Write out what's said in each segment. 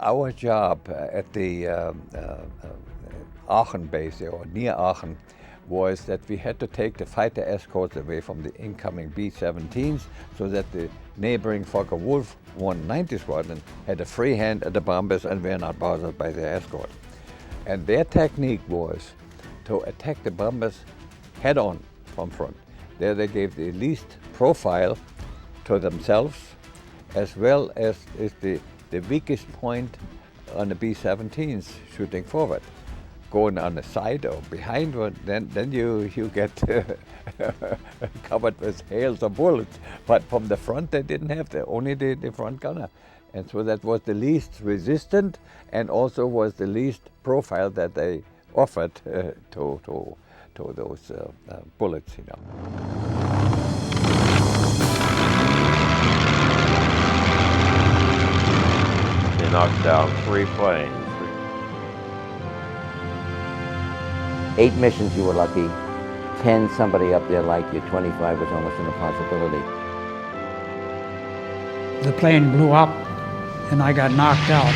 Our job at the Aachen base, or near Aachen, was that we had to take the fighter escorts away from the incoming B-17s so that the neighboring Focke-Wulf 190 squadron had a free hand at the bombers and were not bothered by their escort. And their technique was to attack the bombers head-on from front. There they gave the least profile to themselves, as well as is the weakest point on the B-17s shooting forward. Going on the side or behind, then you get covered with hails of bullets. But from the front, they didn't have only the front gunner. And so that was the least resistant and also was the least profile that they offered to those bullets, you know. They knocked down 3 planes. 8 missions you were lucky, 10 somebody up there liked you, 25 was almost an impossibility. The plane blew up and I got knocked out.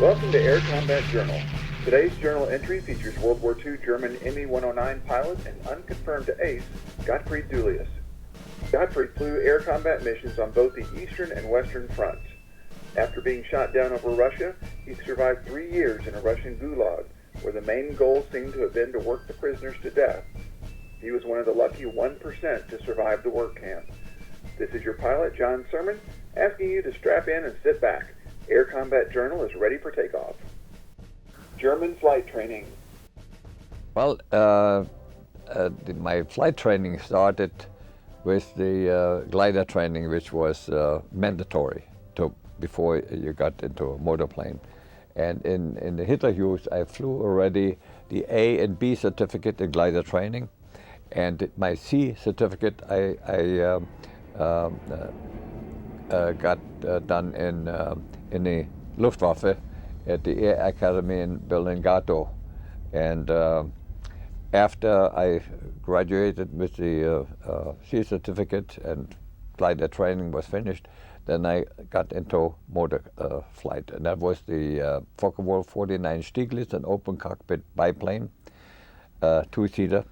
Welcome to Air Combat Journal. Today's journal entry features World War II German ME-109 pilot and unconfirmed ace, Gottfried Dulias. Gottfried flew air combat missions on both the eastern and western fronts. After being shot down over Russia, he survived 3 years in a Russian gulag, where the main goal seemed to have been to work the prisoners to death. He was one of the lucky 1% to survive the work camp. This is your pilot, John Sermon, asking you to strap in and sit back. Air Combat Journal is ready for takeoff. German flight training. Well, my flight training started with the glider training, which was mandatory before you got into a motorplane. And in the Hitler Youth, I flew already the A and B certificate in glider training, and my C certificate I got done in the Luftwaffe at the Air Academy in Berlin-Gatow. And after I graduated with the C certificate and glider training was finished, then I got into motor flight, and that was the Focke-Wulf 49 Stieglitz, an open cockpit biplane, 2-seater,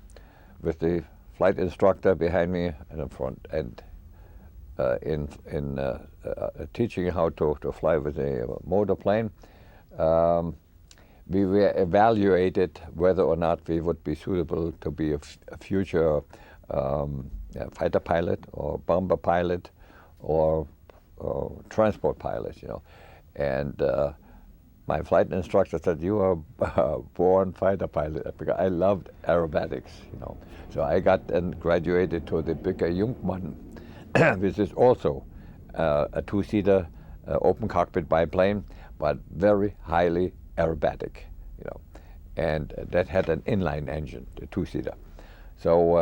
with the flight instructor behind me and in front, and in teaching how to fly with a motor plane. We were evaluated whether or not we would be suitable to be a future fighter pilot or bomber pilot or transport pilot, you know. And my flight instructor said, "You are a born fighter pilot," because I loved aerobatics, you know. So I got and graduated to the Böcker Jungmann, which is also a 2-seater open cockpit biplane, but very highly aerobatic, you know. And that had an inline engine, the 2-seater. So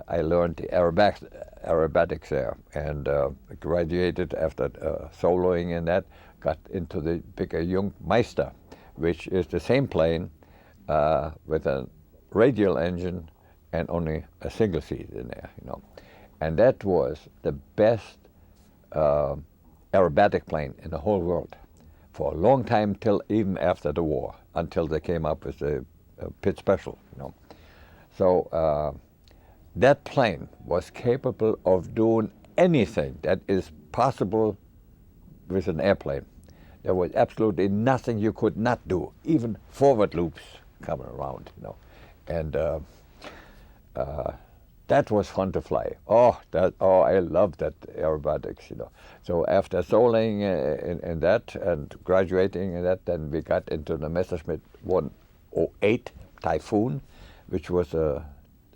I learned the aerobatics there, and graduated after soloing in that, got into the Böcker Jungmeister, which is the same plane with a radial engine and only a single seat in there, you know. And that was the best aerobatic plane in the whole world for a long time, till even after the war, until they came up with the Pit Special, you know. So that plane was capable of doing anything that is possible with an airplane. There was absolutely nothing you could not do, even forward loops coming around, you know. And that was fun to fly. I loved that aerobatics, you know. So after soloing in that and graduating in that, then we got into the Messerschmitt 108 Typhoon, which was a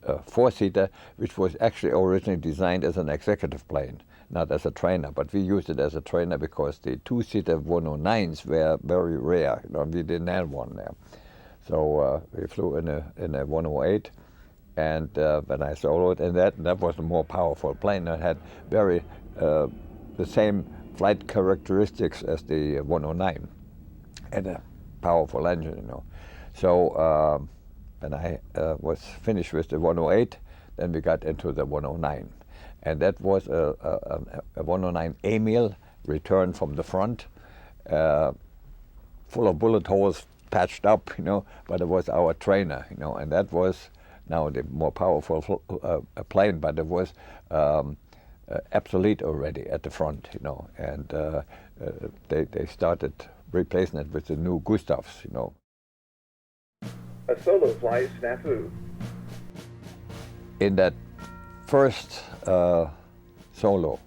4-seater, which was actually originally designed as an executive plane, not as a trainer. But we used it as a trainer because the 2-seater 109s were very rare. You know, we didn't have one there. So we flew in a 108, and when I soloed in that was a more powerful plane. It had very the same flight characteristics as the 109, and a powerful engine, you know. So when I was finished with the 108, then we got into the 109. and that was a 109 Emil returned from the front, full of bullet holes, patched up, but it was our trainer, and that was now the more powerful plane, but it was obsolete already at the front, and they started replacing it with the new Gustavs, A solo flight snafu. In that first solo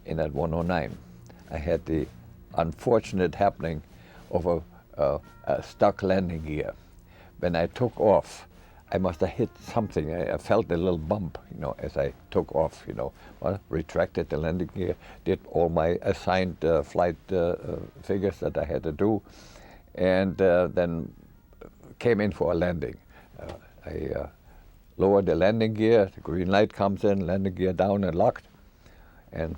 in that 109, I had the unfortunate happening of a stuck landing gear. When I took off, I must have hit something. I felt a little bump, as I took off, Well, retracted the landing gear, did all my assigned flight figures that I had to do, and then came in for a landing. I lowered the landing gear, the green light comes in, landing gear down and locked, and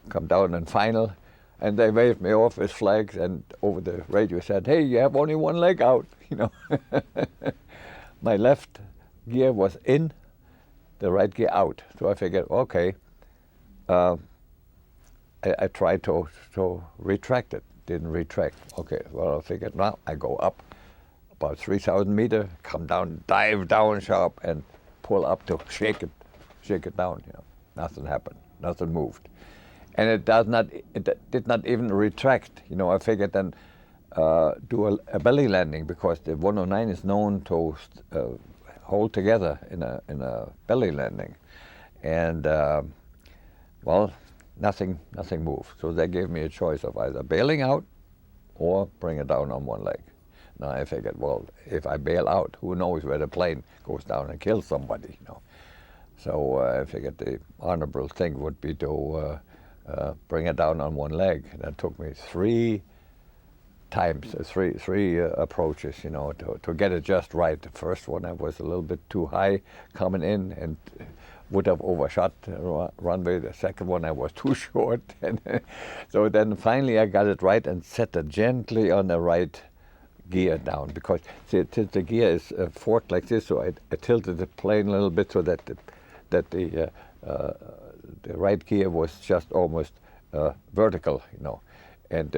come down in final, and they waved me off with flags, and over the radio said, "Hey, you have only one leg out," My left gear was in, the right gear out. So I figured, okay, I tried to retract it, didn't retract. Okay, well, I figured now I go up about 3,000 meters, come down, dive down sharp, and pull up to shake it down. Nothing happened, nothing moved, and it did not even retract. I figured then do a belly landing, because the 109 is known to hold together in a belly landing, and well, nothing moved. So they gave me a choice of either bailing out or bring it down on one leg. Now I figured, well, if I bail out, who knows where the plane goes down and kills somebody, So I figured the honorable thing would be to bring it down on one leg. That took me three approaches, to get it just right. The first one I was a little bit too high coming in and would have overshot the runway. The second one I was too short, and so then finally I got it right and set it gently on the right gear down, because since the gear is forked like this, so I tilted the plane a little bit so that the right gear was just almost vertical, and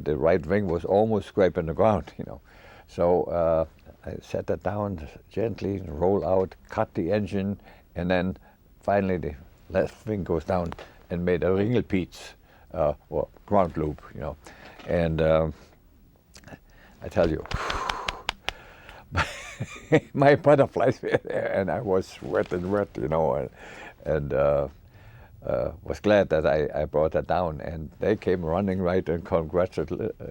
the right wing was almost scraping the ground, So I set that down gently, roll out, cut the engine, and then finally the left wing goes down and made a ringelpiez, or ground loop, And I tell you, my butterflies were there, and I was wet, and was glad that I brought it down, and they came running right and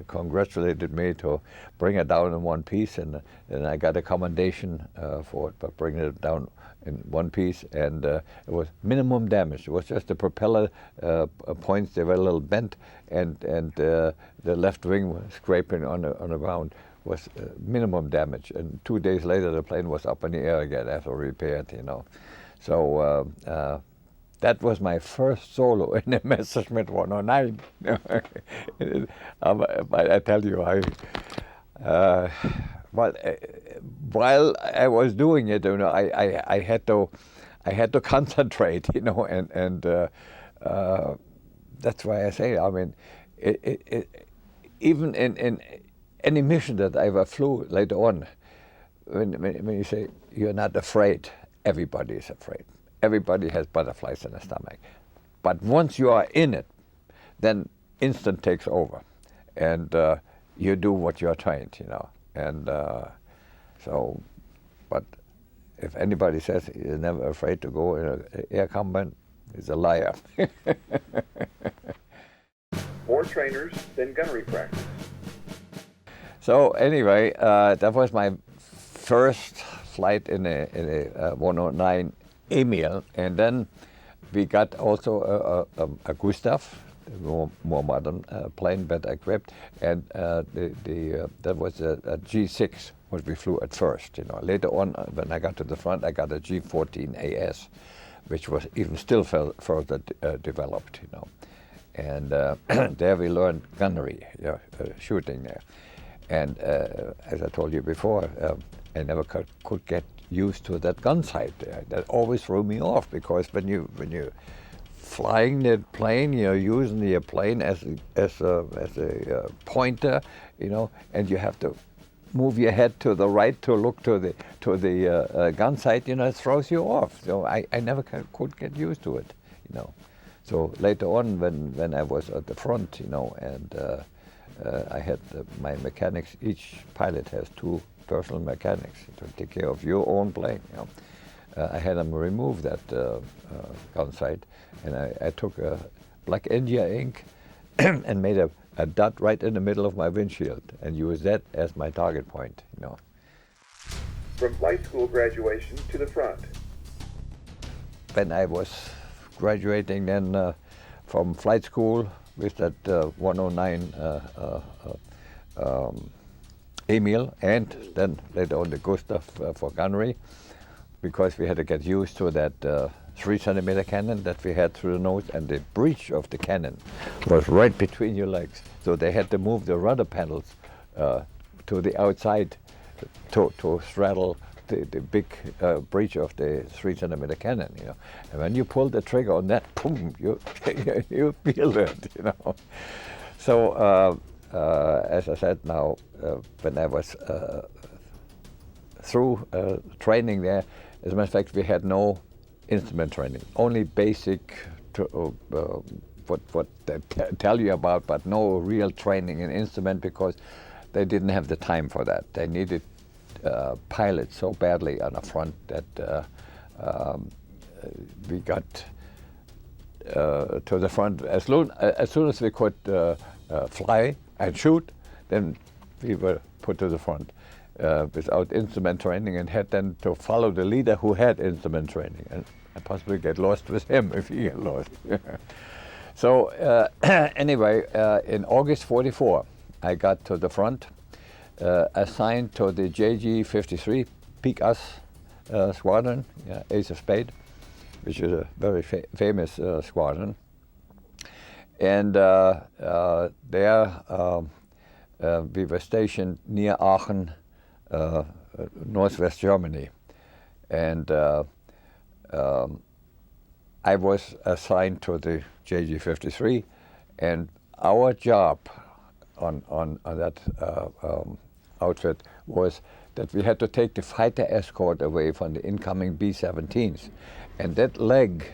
congratulated me to bring it down in one piece, and I got a commendation for it, but bringing it down in one piece, and it was minimum damage. It was just the propeller points, they were a little bent, and the left wing was scraping on the ground. Was minimum damage, and 2 days later the plane was up in the air again after repaired, So that was my first solo in the Messerschmitt 109. But I tell you, while I was doing it, I had to concentrate, and that's why I say, even in any mission that I ever flew later on, when you say you're not afraid, everybody is afraid. Everybody has butterflies in the stomach. But once you are in it, then instinct takes over, and you do what you're trained, And so, but if anybody says he's never afraid to go in an air combat, he's a liar. More trainers than gunnery practice. So anyway, that was my first flight in a 109 Emil, and then we got also a Gustav, more modern plane, better equipped, and that was a G6, what we flew at first. Later on, when I got to the front, I got a G14 AS, which was even still further developed. And there we learned gunnery, shooting there. And as I told you before, I never could get used to that gun sight there. That always threw me off, because when you flying the plane, you're using the plane as a pointer, and you have to move your head to the right to look to the gun sight. It throws you off. So I never could get used to it. So later on, when I was at the front, and I had my mechanics. Each pilot has 2 personal mechanics to take care of your own plane. I had them remove that gun sight, and I took a black India ink and made a dot right in the middle of my windshield and used that as my target point. From flight school graduation to the front. When I was graduating then from flight school with that 109 Emil, and then later on the Gustav for gunnery, because we had to get used to that 3-centimeter cannon that we had through the nose, and the breech of the cannon was right between your legs. So they had to move the rudder panels to the outside to straddle the big breech of the 3-centimeter cannon. And when you pull the trigger on that, boom, you feel it. So as I said now, when I was through training there, as a matter of fact, we had no instrument training, only basic what they tell you about, but no real training in instrument because they didn't have the time for that. They needed pilots so badly on the front that we got to the front as soon as we could fly and shoot. Then we were put to the front without instrument training, and had then to follow the leader who had instrument training, and possibly get lost with him if he get lost. So anyway, in August '44, I got to the front, assigned to the JG-53 Peak Us squadron, Ace of Spade, which is a very famous squadron. And there we were stationed near Aachen, northwest Germany. And I was assigned to the JG-53, and our job on that outfit was that we had to take the fighter escort away from the incoming B-17s. And that leg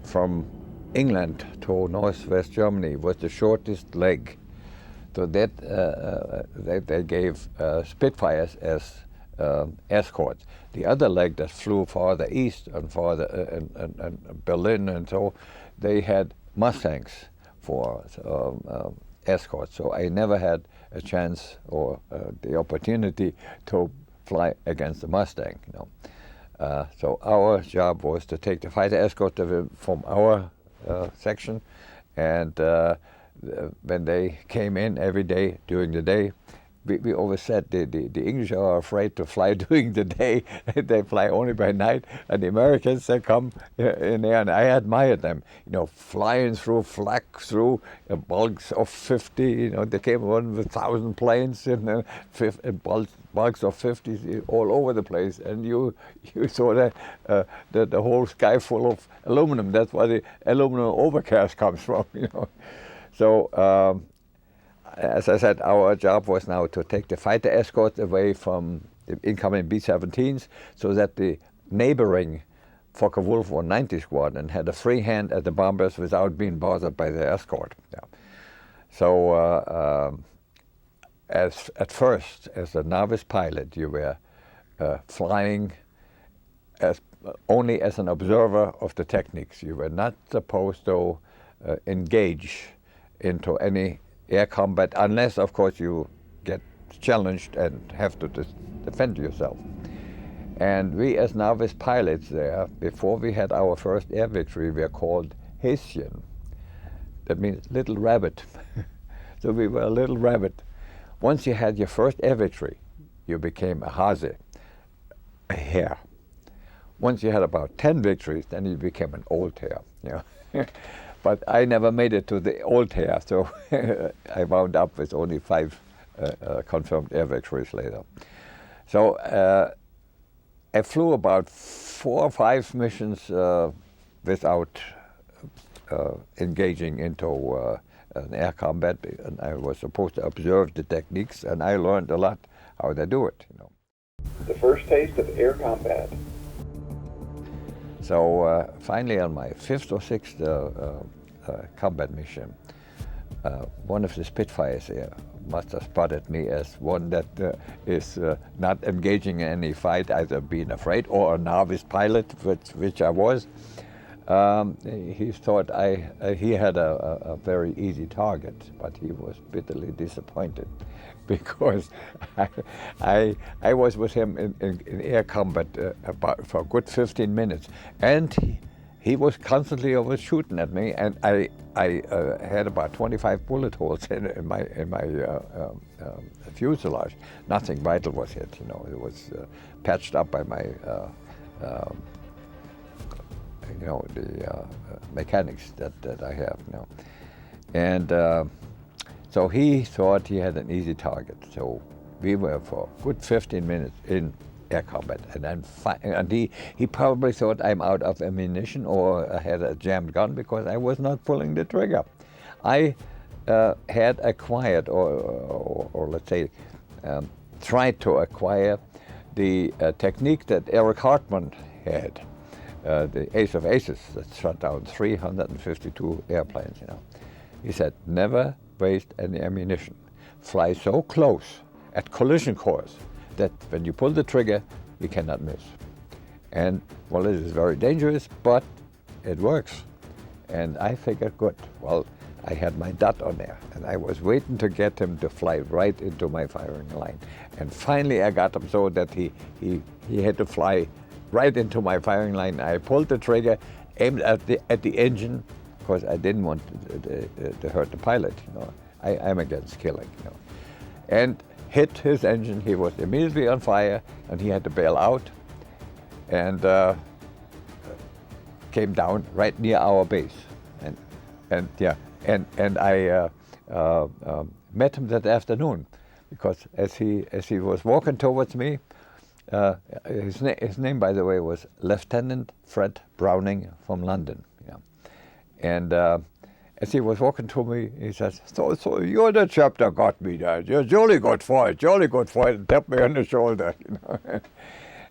from England to northwest Germany was the shortest leg. So that they gave Spitfires as escorts. The other leg that flew farther east and farther and Berlin and so, they had Mustangs for escorts. So I never had a chance or the opportunity to fly against the Mustang. So our job was to take the fighter escort from our section, and when they came in every day during the day, we always said the English are afraid to fly during the day. They fly only by night. And the Americans, they come in there, and I admired them. Flying through flak, through bulks of 50. They came on with 1,000 planes and bulks of 50 all over the place. And you saw that the whole sky full of aluminum. That's where the aluminum overcast comes from. So. As I said, our job was now to take the fighter escorts away from the incoming B-17s so that the neighboring Focke-Wulf 190 squadron had a free hand at the bombers without being bothered by the escort. So at first, as a novice pilot, you were flying only as an observer of the techniques. You were not supposed to engage into any air combat, unless, of course, you get challenged and have to defend yourself. And we, as novice pilots there, before we had our first air victory, we were called Häschen. That means little rabbit. So we were a little rabbit. Once you had your first air victory, you became a Hase, a hare. Once you had about 10 victories, then you became an old hare. But I never made it to the old hare, so I wound up with only 5 confirmed air victories later. So I flew about 4 or 5 missions without engaging into an air combat, and I was supposed to observe the techniques, and I learned a lot how they do it. The first taste of air combat. So finally, on my 5th or 6th combat mission, one of the Spitfires here must have spotted me as one that is not engaging in any fight, either being afraid or a novice pilot, which I was. He thought he had a very easy target, but he was bitterly disappointed because I was with him in air combat for a good 15 minutes, and he was constantly over shooting at me, and I had about 25 bullet holes in my fuselage. Nothing vital was hit, It was patched up by my the mechanics that I have now. And so he thought he had an easy target. So we were for a good 15 minutes in air combat. And then he probably thought I'm out of ammunition or I had a jammed gun because I was not pulling the trigger. I had acquired, or let's say, tried to acquire the technique that Eric Hartmann had. The ace of aces that shot down 352 airplanes, He said, never waste any ammunition. Fly so close at collision course that when you pull the trigger, you cannot miss. And, well, it is very dangerous, but it works. And I figured, good. Well, I had my dot on there, and I was waiting to get him to fly right into my firing line. And finally, I got him so that he had to fly right into my firing line. I pulled the trigger, aimed at the engine, because I didn't want to hurt the pilot. I'm against killing. And hit his engine. He was immediately on fire, and he had to bail out, and came down right near our base. And I met him that afternoon, because as he was walking towards me. His name, by the way, was Lieutenant Fred Browning from London. And as he was walking to me, he says, so you're the chap that got me there. You're jolly good fight, and tapped me on the shoulder.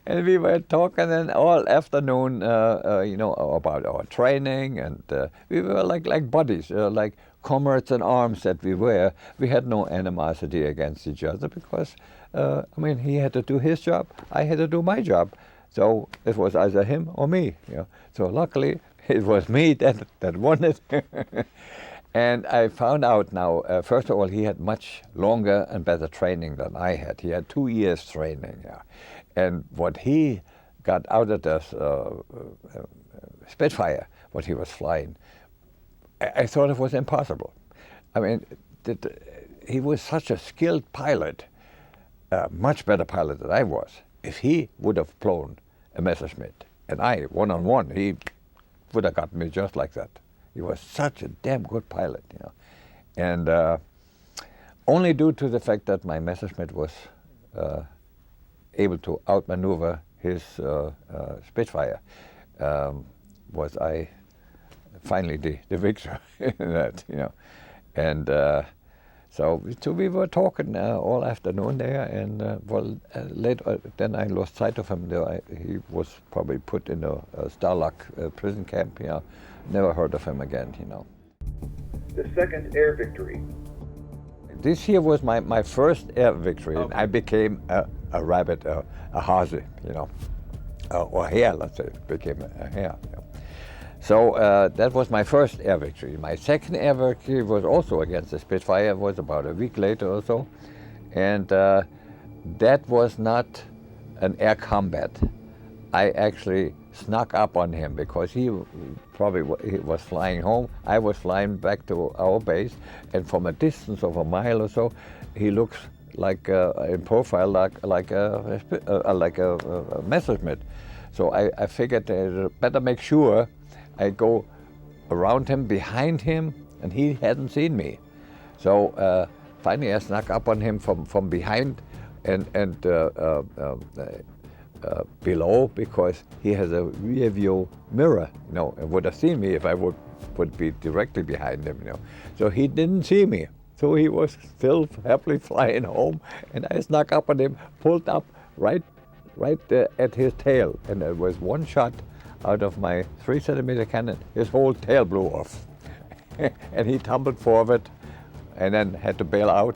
And we were talking then all afternoon, about our training, and we were like buddies, like comrades in arms that we were. We had no animosity against each other because, he had to do his job, I had to do my job. So it was either him or me. So luckily, it was me that won it. And I found out now, first of all, he had much longer and better training than I had. He had 2 years training. And what he got out of this Spitfire, what he was flying, I thought it was impossible. He was such a skilled pilot, much better pilot than I was. If he would have flown a Messerschmitt, and I, one-on-one, he would have gotten me just like that. He was such a damn good pilot, And only due to the fact that my Messerschmitt was able to outmaneuver his Spitfire, was I finally the victor in that, And so we were talking all afternoon there, and later then I lost sight of him. He was probably put in a Stalag prison camp. Never heard of him again. The second air victory. This here was my first air victory. Okay. I became a rabbit, a hase, or hare. Let's say, became a hare. So that was my first air victory. My second air victory was also against the Spitfire. It was about a week later or so. And that was not an air combat. I actually snuck up on him because he was flying home. I was flying back to our base. And from a distance of a mile or so, he looks like, in profile, like a Messerschmitt. So I figured I'd better make sure I go around him, behind him, and he hadn't seen me. So finally I snuck up on him from behind and below, because he has a rear view mirror, and would have seen me if I would would be directly behind him, So he didn't see me. So he was still happily flying home, and I snuck up on him, pulled up right at his tail, and there was one shot out of my 3-centimeter cannon. His whole tail blew off, and he tumbled forward, and then had to bail out,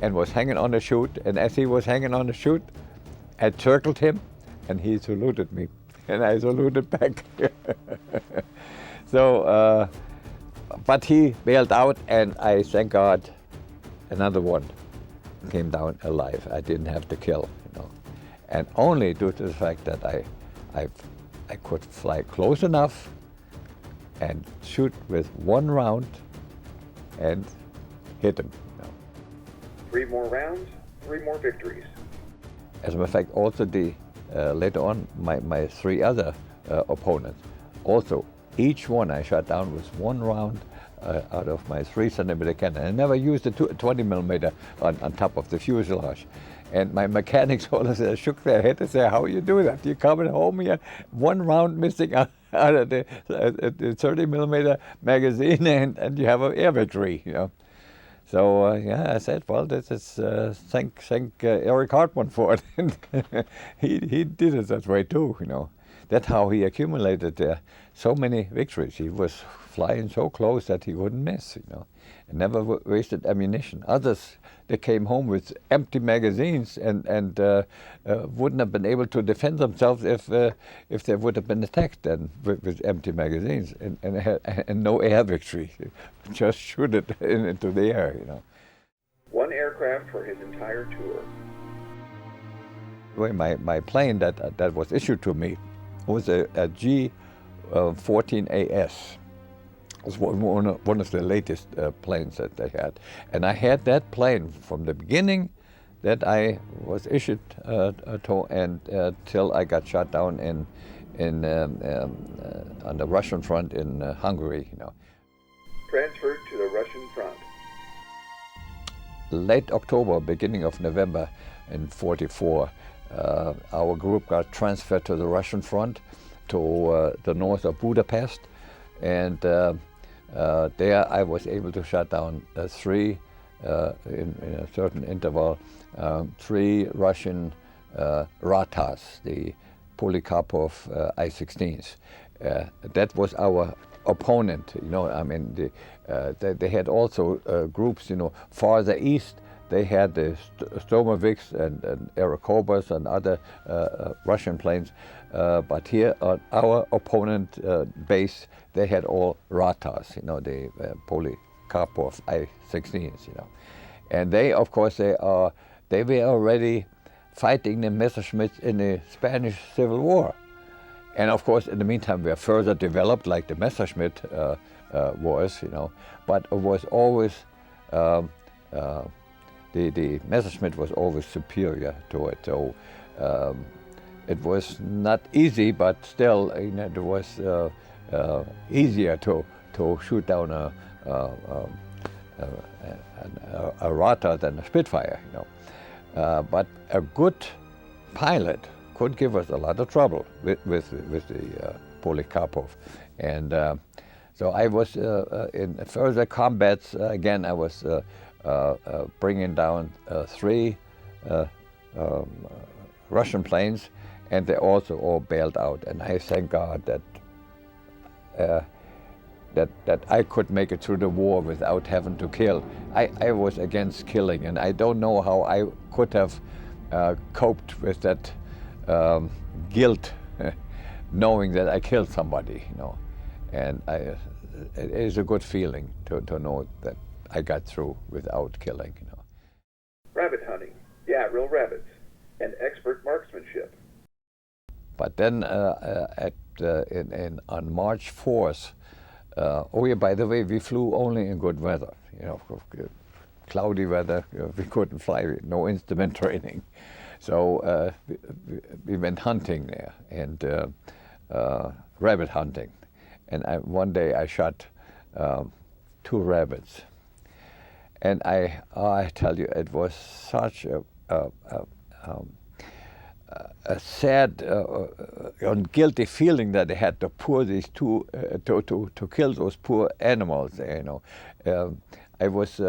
and was hanging on the chute. And as he was hanging on the chute, I circled him, and he saluted me, and I saluted back. So, but he bailed out, and I thank God, another one came down alive. I didn't have to kill, and only due to the fact that I could fly close enough and shoot with one round and hit him. 3 more rounds, 3 more victories. As a matter of fact, also later on, my 3 other opponents, also each one I shot down with one round out of my 3-centimeter cannon. I never used a 20 millimeter on top of the fuselage. And my mechanics all shook their head and said, "How you do that? You coming home here, one round missing out of the 30 millimeter magazine, and you have an air victory, So yeah, I said, well, this is thank Eric Hartmann for it. he did it that way too, That's how he accumulated so many victories. He was flying so close that he wouldn't miss, and never wasted ammunition. Others, they came home with empty magazines and wouldn't have been able to defend themselves if they would have been attacked then with empty magazines and no air victory. Just shoot it into the air, 1 aircraft for his entire tour. My plane that was issued to me was a G-14AS. It was one of the latest planes that they had. And I had that plane from the beginning that I was issued to and till I got shot down on the Russian front in Hungary. Transferred to the Russian front. Late October, beginning of November in '44, our group got transferred to the Russian front to the north of Budapest, and there I was able to shut down 3, in a certain interval, 3 Russian Ratas, the Polikarpov I-16s. That was our opponent, they had also groups, farther east. They had the Sturmovix and Aerokobas and other Russian planes, but here on our opponent base, they had all Ratas, the Polikarpov I-16s, And they, of course, they were already fighting the Messerschmitts in the Spanish Civil War. And of course, in the meantime, we are further developed like the Messerschmitt was, but it was always, the Messerschmitt was always superior to it. So it was not easy, but still, it was easier to shoot down a Rata than a Spitfire, but a good pilot could give us a lot of trouble with the Polikarpov. And so I was in further combats. Again, I was bringing down 3 Russian planes, and they also all bailed out. And I thank God that I could make it through the war without having to kill. I was against killing, and I don't know how I could have coped with that guilt, knowing that I killed somebody, And it is a good feeling to know that I got through without killing, Rabbit hunting, yeah, real rabbits, and expert marksmanship. But then on March 4th, oh yeah, by the way, we flew only in good weather, cloudy weather, we couldn't fly, no instrument training. So we went hunting there, and rabbit hunting. And one day I shot 2 rabbits. And I tell you, it was such a sad and guilty feeling that they had to pour these two to kill those poor animals. I was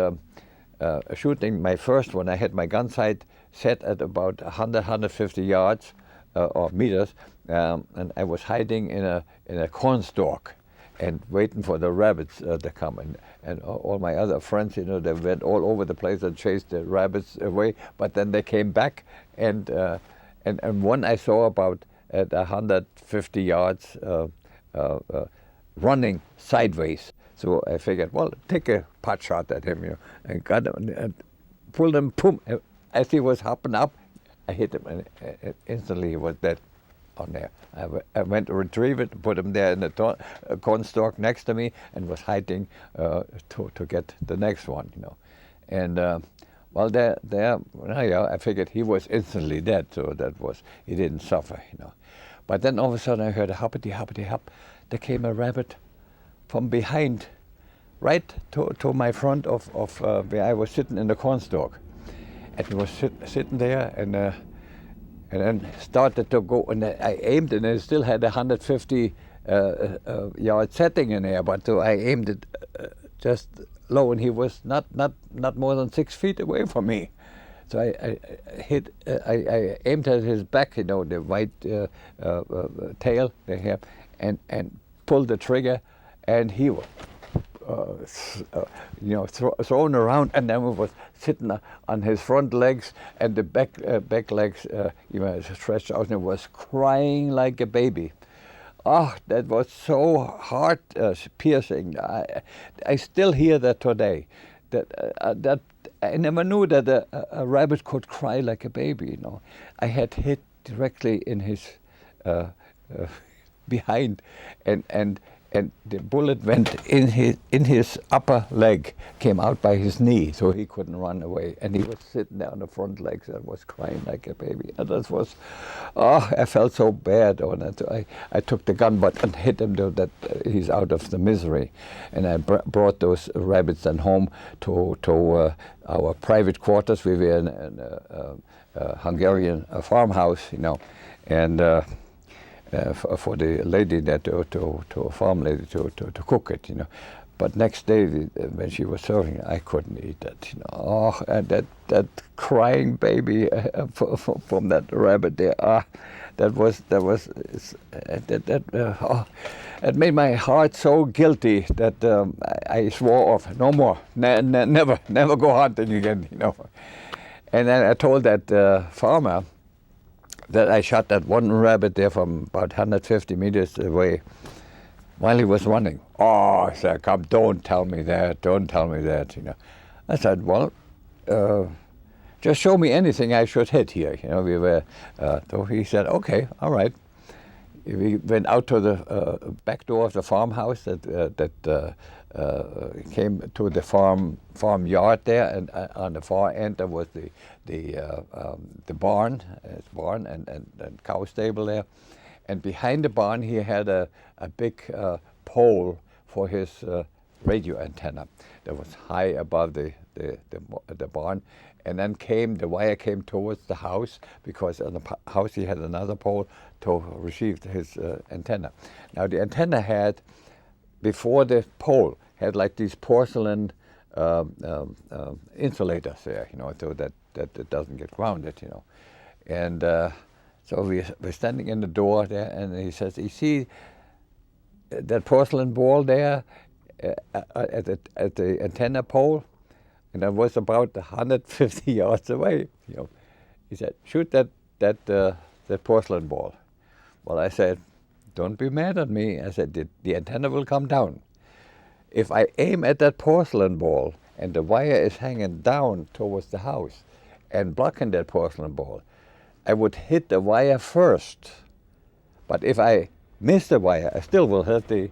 shooting my first one. I had my gun sight set at about 150 yards or meters, and I was hiding in a corn stalk and waiting for the rabbits to come. And all my other friends, they went all over the place and chased the rabbits away. But then they came back, and one I saw about at 150 yards running sideways. So I figured, well, take a pot shot at him, and got him and pulled him. Boom! As he was hopping up, I hit him, and instantly he was dead on there. I went to retrieve it, put him there in the corn stalk next to me, and was hiding to get the next one, And well, I figured he was instantly dead, so he didn't suffer, But then all of a sudden I heard a hoppity hoppity hop. There came a rabbit from behind, right to my front of where I was sitting in the corn stalk, and he was sitting there, and then started to go, and I aimed, and I still had 150 yard setting in there, but so I aimed it just low, and he was not more than 6 feet away from me. So I aimed at his back, the white tail they have, and pulled the trigger, and he was thrown around, and then was sitting on his front legs, and the back legs stretched out, and was crying like a baby. Oh, that was so heart piercing. I still hear that today. That I never knew that a rabbit could cry like a baby. I had hit directly in his behind, and the bullet went in his upper leg, came out by his knee, so he couldn't run away. And he was sitting there on the front legs and was crying like a baby. And that was, I felt so bad on it. I took the gun butt and hit him so that he's out of the misery. And I brought those rabbits then home to our private quarters. We were in a Hungarian farmhouse, and for the lady there to a farm lady to cook it, But next day when she was serving, I couldn't eat that, Oh, and that crying baby from that rabbit there, it made my heart so guilty that I swore off, no more, never go hunting again, And then I told that farmer that I shot that one rabbit there from about 150 meters away while he was running. Oh, I said, come, don't tell me that. I said, well, just show me anything I should hit here. We were, so he said, okay, all right. We went out to the back door of the farmhouse that came to the farm yard there, and on the far end there was the barn and cow stable there, and behind the barn he had a big pole for his radio antenna that was high above the barn, and then the wire came towards the house, because on the house he had another pole to receive his antenna. Now the antenna had, before the pole, had like these porcelain insulators there, so that it doesn't get grounded, And so we're standing in the door there, and he says, you see that porcelain ball there at the antenna pole? And I was about 150 yards away, He said, shoot that porcelain ball. Well, I said, don't be mad at me. I said, the antenna will come down. If I aim at that porcelain ball and the wire is hanging down towards the house and blocking that porcelain ball, I would hit the wire first. But if I miss the wire, I still will hit the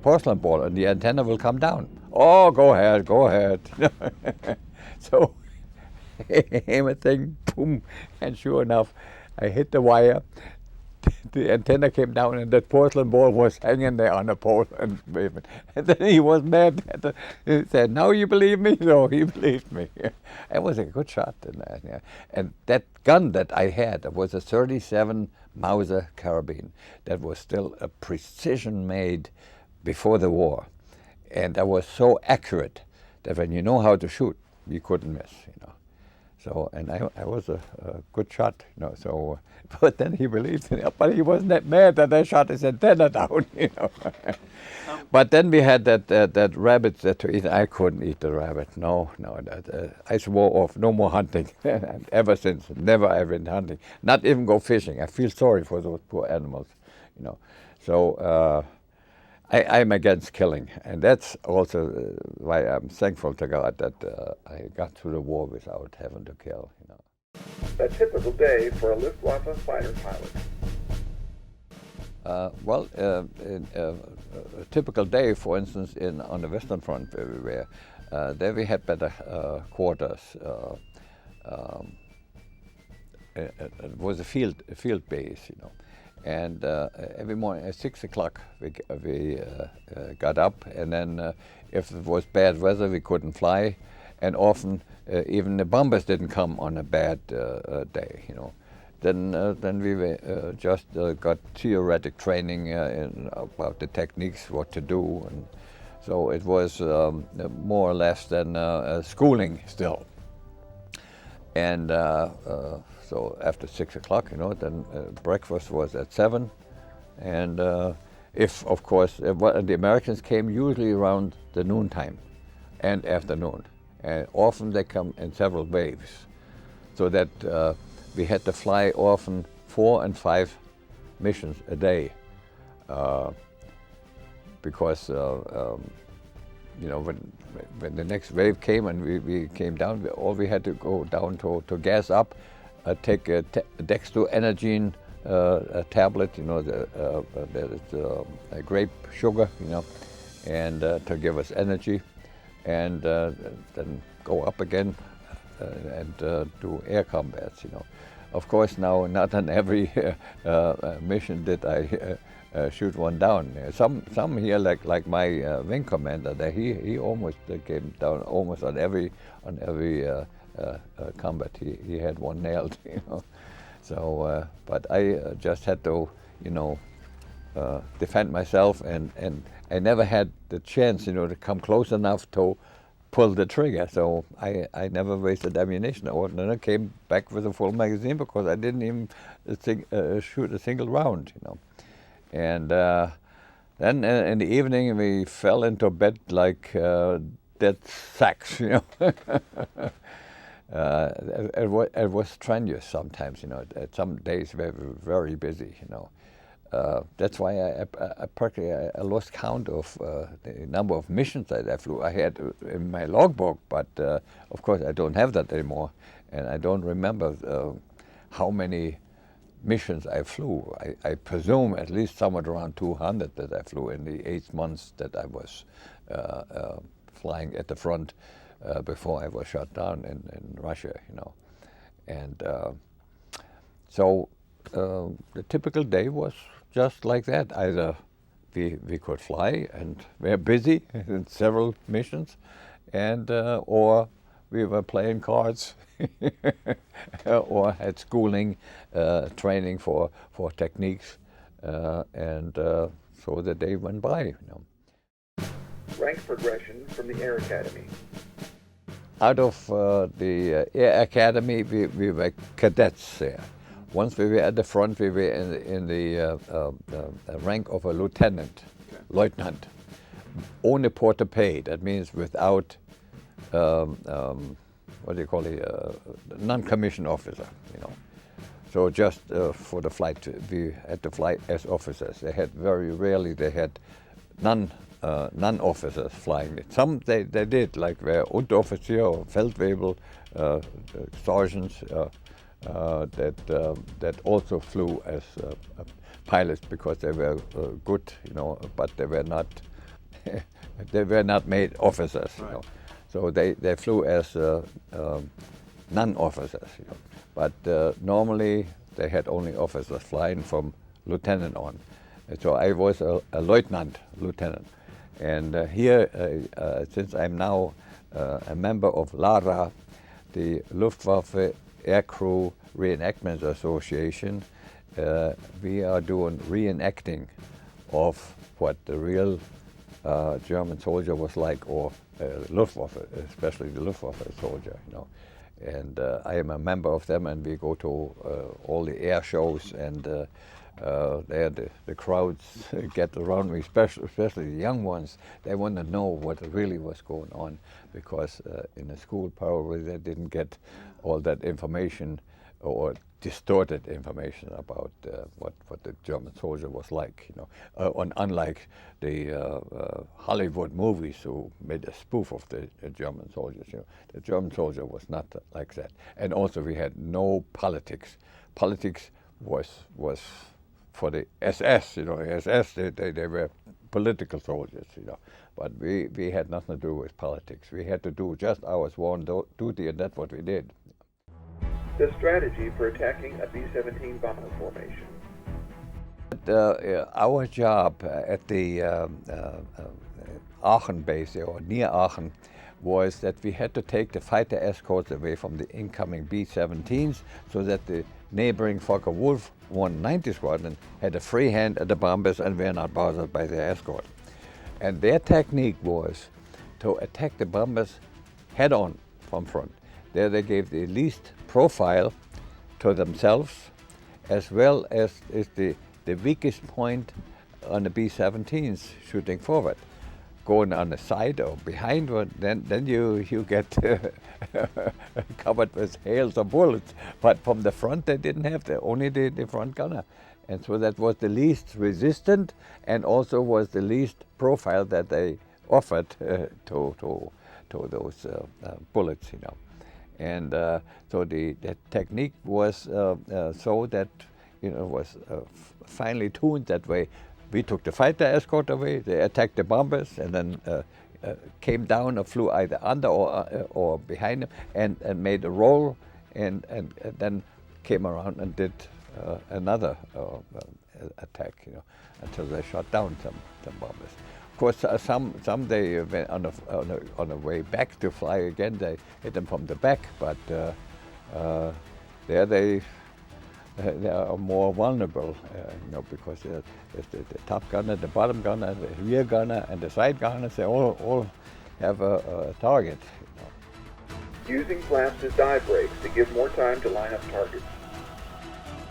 porcelain ball, and the antenna will come down. Oh, go ahead. So I aim a thing, boom, and sure enough, I hit the wire. the antenna came down and that porcelain ball was hanging there on a pole and waving. And then he was mad. He said, "Now you believe me?" So he believed me. It was a good shot. And that gun that I had was a 37 Mauser carabine that was still a precision made before the war. And that was so accurate that when you know how to shoot, you couldn't miss, So, and I was a good shot, so, but then he believed in it. But he wasn't that mad that I shot his antenna down, But then we had that rabbit that to eat. I couldn't eat the rabbit. No, I swore off, no more hunting. And ever since, never ever been hunting. Not even go fishing. I feel sorry for those poor animals, So I'm against killing, and that's also why I'm thankful to God that I got through the war without having to kill. A typical day for a Luftwaffe fighter pilot. A typical day, for instance, on the Western Front where we were, there we had better quarters. It was a field base, And every morning at 6 o'clock we got up, and then if it was bad weather we couldn't fly, and often even the bombers didn't come on a bad day, Then we just got theoretic training about the techniques, what to do, and so it was more or less than schooling still. And so after 6 o'clock, then breakfast was at 7. And if, of course, the Americans came usually around the noontime and afternoon. And often they come in several waves. So that we had to fly often 4 and 5 missions a day. Because when the next wave came and we came down, all we had to go down to gas up, take a dextroenergine tablet, that is a grape sugar, and to give us energy, and then go up again and do air combats, Of course, now not on every mission did I shoot one down. Some here, like my wing commander, that he almost came down almost on every combat. He had one nailed, So, but I just had to, defend myself, and I never had the chance, to come close enough to pull the trigger. So I never wasted ammunition. I never came back with a full magazine because I didn't even shoot a single round, And then in the evening we fell into bed like dead sacks, It was strenuous sometimes, Some days we were very busy, That's why I lost count of the number of missions that I flew. I had in my logbook, but of course I don't have that anymore, and I don't remember how many missions I flew. I presume at least somewhere around 200 that I flew in the 8 months that I was flying at the front before I was shot down in Russia, And so the typical day was just like that. Either we could fly and we're busy in several missions, and or we were playing cards or had schooling, training for techniques, and so the day went by. Rank progression from the Air Academy. Out of the Air Academy, we were cadets there. Once we were at the front, we were in the rank of a lieutenant, lieutenant, ohne porte pay. That means without what do you call it, non-commissioned officer, So just for the flight, we had to fly as officers. They had very rarely they had non-officers flying it. Some they did, like were Unteroffizier or Feldwebel sergeants that also flew as pilots because they were good, but they were not made officers, Right. So they flew as non-officers, But normally they had only officers flying from lieutenant on. So I was a lieutenant. And here, since I'm now a member of LARA, the Luftwaffe Aircrew Reenactment Association, we are doing reenacting of what the real German soldier was like, or Luftwaffe, especially the Luftwaffe soldier, you know. And I am a member of them, and we go to all the air shows, and there the crowds get around me, especially the young ones. They want to know what really was going on, because in the school probably they didn't get all that information, or distorted information about what the German soldier was like, you know. Unlike the Hollywood movies who made a spoof of the German soldiers, you know, the German soldier was not like that. And also we had no politics. Politics was for the SS, you know. SS, they were political soldiers, you know. But we had nothing to do with politics. We had to do just our sworn duty, and that's what we did. The strategy for attacking a B-17 bomber formation. Our job at the Aachen base, or near Aachen, was that we had to take the fighter escorts away from the incoming B-17s, so that the neighboring Focke-Wulf 190 squadron had a free hand at the bombers and were not bothered by their escort. And their technique was to attack the bombers head-on from front. There they gave the least profile to themselves, as well as the weakest point on the B-17s shooting forward. Going on the side or behind one, then you get covered with hails of bullets. But from the front they didn't have only the front gunner. And so that was the least resistant, and also was the least profile that they offered to those bullets, you know. And so the technique was so that, you know, was finely tuned that way. We took the fighter escort away, they attacked the bombers, and then came down or flew either under or behind them, and made a roll, and then came around and did another attack, you know, until they shot down some bombers. Of course, some they went on the way back to fly again. They hit them from the back, but there they are more vulnerable, you know, because there's the top gunner, the bottom gunner, the rear gunner, and the side gunners. They all have a target, you know. Using flaps as dive brakes to give more time to line up targets.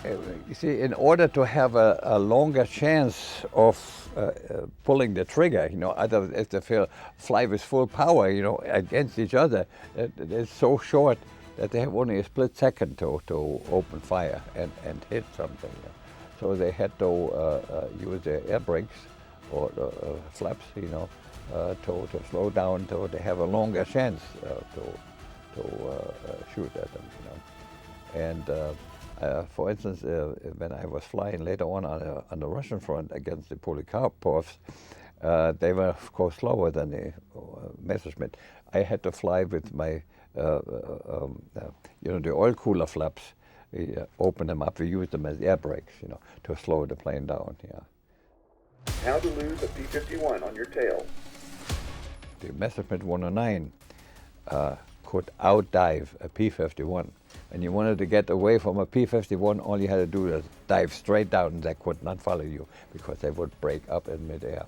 You see, in order to have a longer chance of pulling the trigger, you know, other if they fly with full power, you know, against each other, it's so short that they have only a split second to open fire and hit something. You know. So they had to use their air brakes or flaps, you know, to slow down, to have a longer chance to shoot at them, you know. And for instance, when I was flying later on the Russian front against the Polikarpovs, they were of course slower than the Messerschmitt. I had to fly with my, you know, the oil cooler flaps. We open them up. We use them as air brakes, you know, to slow the plane down. Yeah. How to lose a P-51 on your tail. The Messerschmitt 109 could outdive a P-51. And you wanted to get away from a P-51, all you had to do was dive straight down, and they could not follow you because they would break up in midair.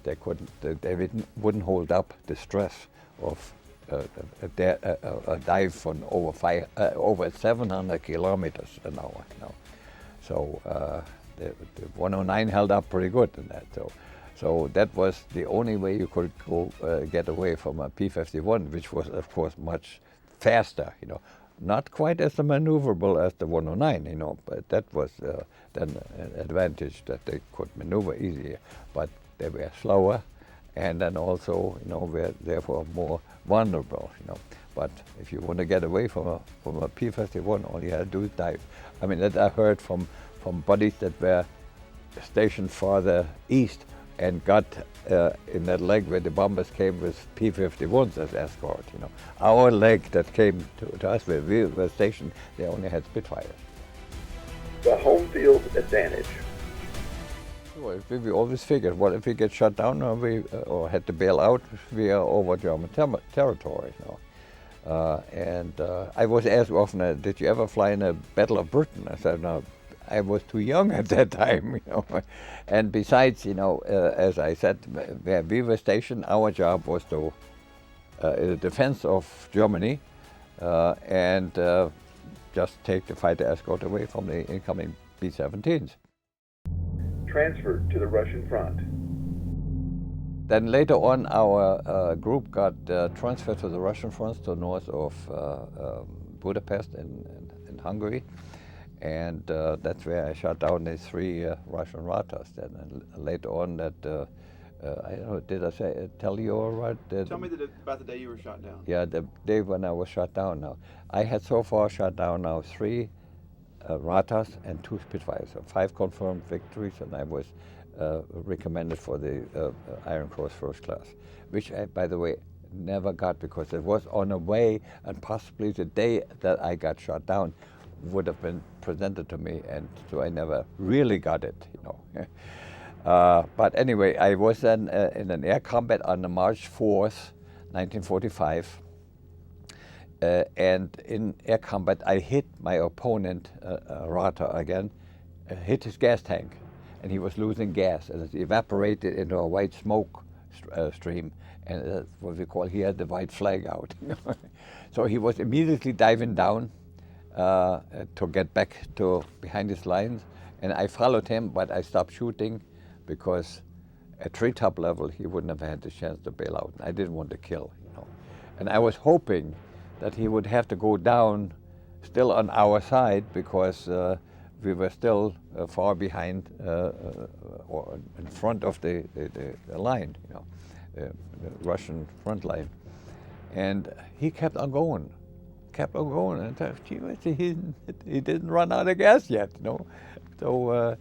They wouldn't hold up the stress of a dive from over 700 kilometers an hour. You know. So the 109 held up pretty good in that. So that was the only way you could get away from a P-51, which was of course much faster. You know. Not quite as maneuverable as the 109, you know, but that was then an advantage that they could maneuver easier. But they were slower, and then also, you know, were therefore more vulnerable, you know. But if you want to get away from a P-51, all you had to do is dive. I mean, that I heard from buddies that were stationed farther east and got in that leg where the bombers came with P-51s as escort, you know. Our leg that came to us where we were stationed, they only had Spitfires. The home field advantage. Well, we always figured, well, if we get shot down or had to bail out, we are over German territory. I was asked often, did you ever fly in a Battle of Britain? I said, no, I was too young at that time. And besides, as I said, where we were stationed, our job was to the defense of Germany and just take the fighter escort away from the incoming B-17s. Transferred to the Russian front. Then later on, our group got transferred to the Russian front to north of Budapest in Hungary. And that's where I shot down the 3 Russian Ratas. Then and later on, that I don't know, did I tell you all right? Tell me about the day you were shot down. Yeah, the day when I was shot down. Now, I had so far shot down now 3 Ratas and 2 Spitfires, so 5 confirmed victories, and I was recommended for the Iron Cross First Class, which I, by the way, never got because it was on a way, and possibly the day that I got shot down would have been presented to me, and so I never really got it, But anyway, I was then in an air combat on the March 4th, 1945. And in air combat, I hit my opponent, Rata again, hit his gas tank, and he was losing gas, and it evaporated into a white smoke stream, and that's what we call here the white flag out. So he was immediately diving down to get back to behind his lines, and I followed him, but I stopped shooting because at treetop level he wouldn't have had the chance to bail out. I didn't want to kill, and I was hoping that he would have to go down still on our side because we were still far behind or in front of the line, the Russian front line. And he kept on going. And I thought, gee, he didn't run out of gas yet, So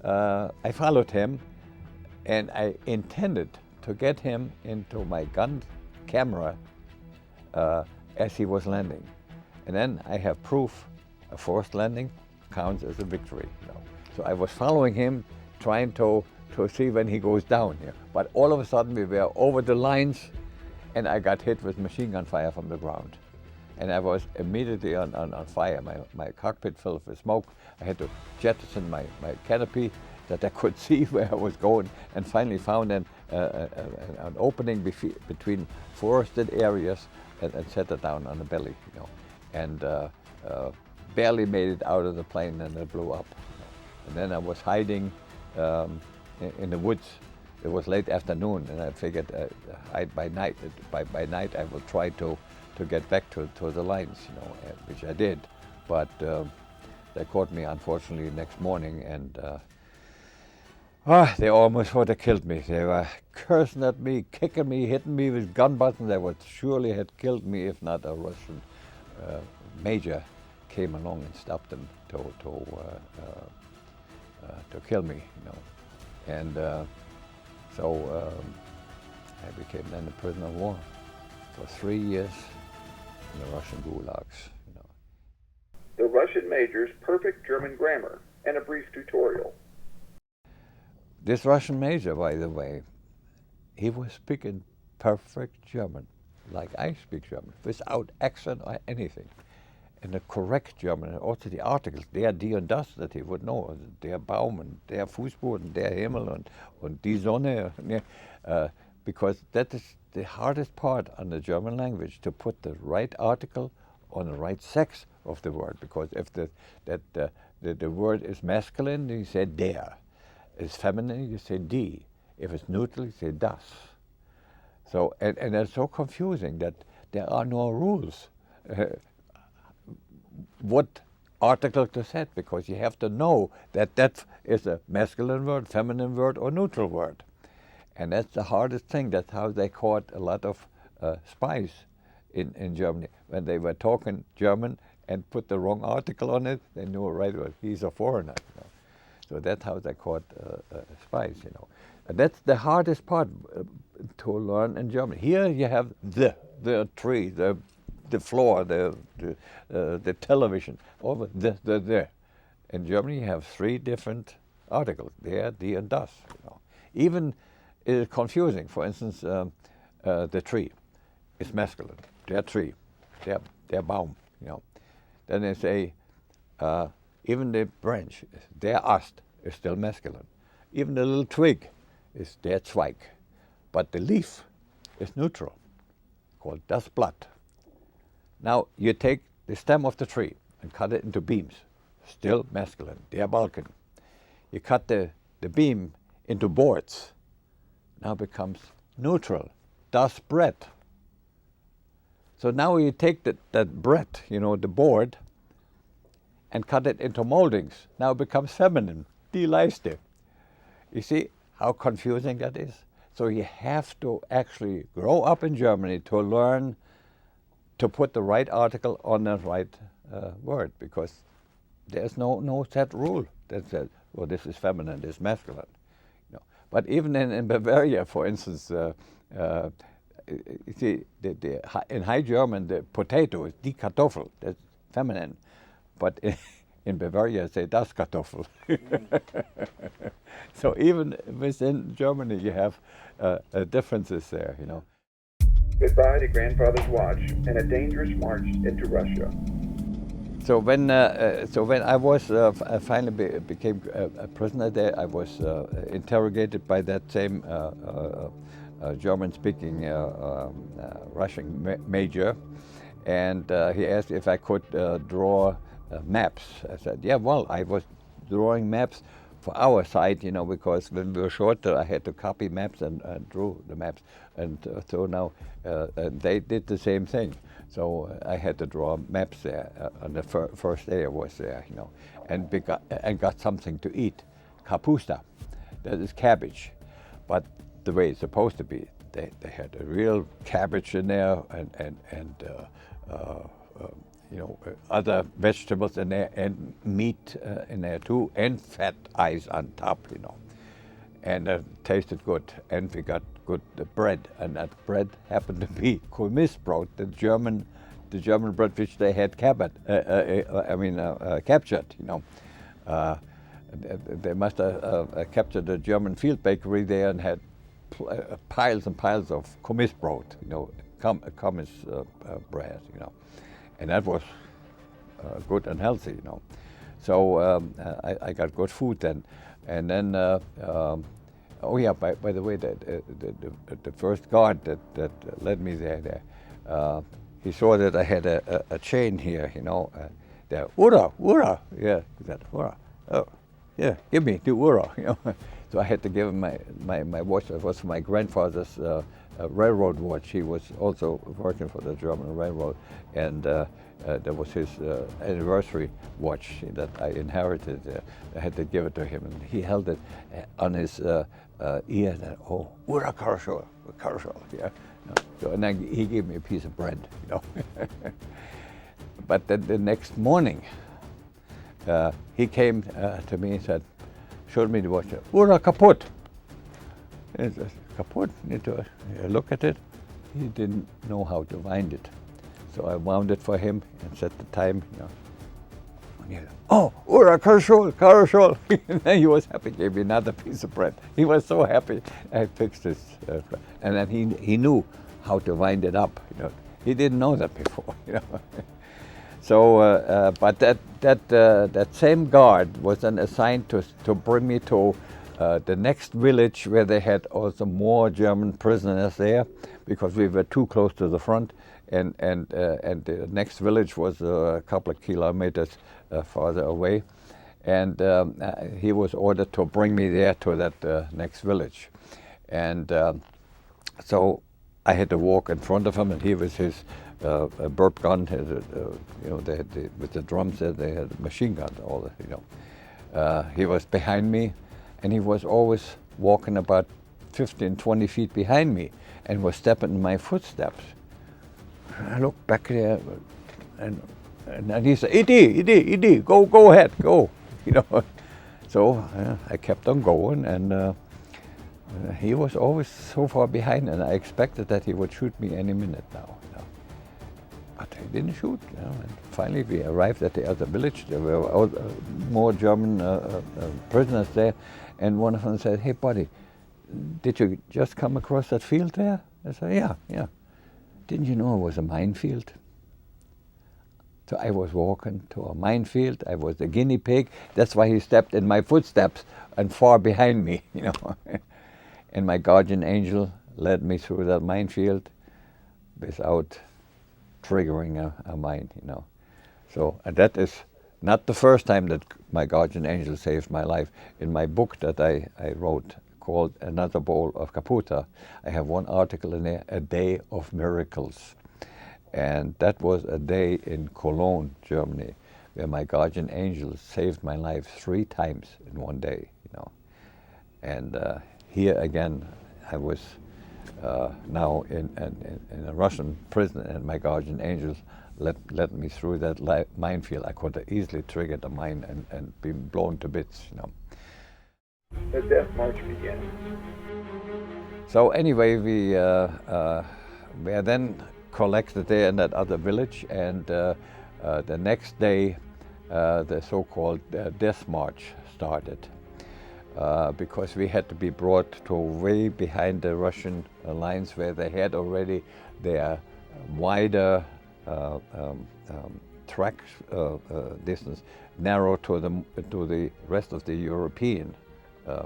I followed him, and I intended to get him into my gun camera as he was landing. And then I have proof a forced landing counts as a victory. So I was following him, trying to see when he goes down here. But all of a sudden we were over the lines, and I got hit with machine gun fire from the ground. And I was immediately on fire. My cockpit filled with smoke. I had to jettison my canopy that I could see where I was going, and finally found an opening between forested areas and set it down on the belly, and barely made it out of the plane, and it blew up. And then I was hiding in the woods. It was late afternoon, and I figured hide by night. By night, I will try to get back to the lines, which I did. But they caught me, unfortunately, next morning, and they almost would have killed me. They were cursing at me, kicking me, hitting me with gun buttons. They would surely have killed me if not a Russian major came along and stopped them to kill me, And so I became then a prisoner of war for 3 years in the Russian gulags. The Russian major's perfect German grammar and a brief tutorial. This Russian major, by the way, he was speaking perfect German, like I speak German, without accent or anything. And the correct German, and also the articles, der, die und das, that he would know, der Baum and der Fußboden, der Himmel und die Sonne, because that is the hardest part on the German language, to put the right article on the right sex of the word, because if the word is masculine, you say der. If it's feminine, you say die. If it's neutral, you say das. So, and it's so confusing that there are no rules what article to set, because you have to know that that is a masculine word, feminine word, or neutral word. And that's the hardest thing. That's how they caught a lot of spies in Germany. When they were talking German and put the wrong article on it, they knew right away, he's a foreigner. So that's how they caught spies, And that's the hardest part to learn in German. Here you have the tree, the floor, the television, all the. In Germany you have 3 different articles, der, die, and das. Even it is confusing. For instance, the tree is masculine. Der tree, der Baum. Then they say even the branch, der Ast, is still masculine. Even the little twig is der Zweig, but the leaf is neutral, called das Blatt. Now you take the stem of the tree and cut it into beams, still masculine, der Balken. You cut the beam into boards, now becomes neutral, das Brett. So now you take that Brett, the board, and cut it into moldings, now it becomes feminine, die Leiste. You see how confusing that is? So you have to actually grow up in Germany to learn to put the right article on the right word, because there's no set rule that says, well, this is feminine, this is masculine. But even in Bavaria, for instance, you see, in High German, the potato is die Kartoffel, that's feminine. But in Bavaria, say das Kartoffel. So even within Germany, you have differences there, Goodbye to grandfather's watch and a dangerous march into Russia. So when I was finally became a prisoner there, I was interrogated by that same German-speaking Russian major, and he asked if I could draw maps. I said, yeah, well, I was drawing maps for our side, because when we were short, I had to copy maps and drew the maps. And so now they did the same thing. So I had to draw maps there on the first day I was there, and got something to eat, kapusta. That is cabbage, but the way it's supposed to be. They had a real cabbage in there and other vegetables in there and meat in there too, and fat ice on top, and it tasted good. And we got good bread, and that bread happened to be Kohlmissbrot, the German bread which they had captured. They must have captured a German field bakery there and had piles and piles of Kohlmissbrot, Komis bread, and that was good and healthy, So I got good food then, and then oh yeah, by the way, the first guard that led me there, he saw that I had a chain here, the Ura, yeah, that Ura, oh yeah, give me the Ura, So I had to give him my watch. It was my grandfather's railroad watch. He was also working for the German railroad, and that was his anniversary watch that I inherited. I had to give it to him, and he held it on his ear. And, oh, Ura Karshal, yeah. So, and then he gave me a piece of bread, But then the next morning, he came to me and said, showed me the watch. Ura kaputt. It's kaputt. Need to look at it. He didn't know how to wind it, so I wound it for him and set the time. And he said, oh, Ura Karshol. And then he was happy. Gave me another piece of bread. He was so happy. I fixed this, and then he knew how to wind it up. He didn't know that before. So, but that same guard was then assigned to bring me to the next village where they had also more German prisoners there, because we were too close to the front, and the next village was a couple of kilometers farther away, and he was ordered to bring me there to that next village, and so I had to walk in front of him, and he was his burp gun, they had with the drums there, they had a machine gun, all that, He was behind me, and he was always walking about 15, 20 feet behind me, and was stepping in my footsteps. And I looked back there, and he said, Idi, go ahead, go, So I kept on going, and he was always so far behind, and I expected that he would shoot me any minute now. But he didn't shoot. You know. And finally, we arrived at the other village. There were more German prisoners there, and one of them said, "Hey, buddy, did you just come across that field there?" I said, "Yeah." "Didn't you know it was a minefield?" So I was walking to a minefield. I was the guinea pig. That's why he stepped in my footsteps and far behind me, you know. And my guardian angel led me through that minefield without triggering a mine, you know. So and that is not the first time that my guardian angel saved my life. In my book that I wrote called Another Bowl of Caputa, I have one article in there, A Day of Miracles. And that was a day in Cologne, Germany, where my guardian angel saved my life 3 times in one day, you know. And here again, I was now in a Russian prison, and my guardian angels led me through that minefield. I could have easily triggered a mine and been blown to bits, you know. The death march began. So anyway, we are then collected there in that other village, and the next day the so-called death march started because we had to be brought to way behind the Russian lines where they had already their wider track distance narrow to the rest of the European.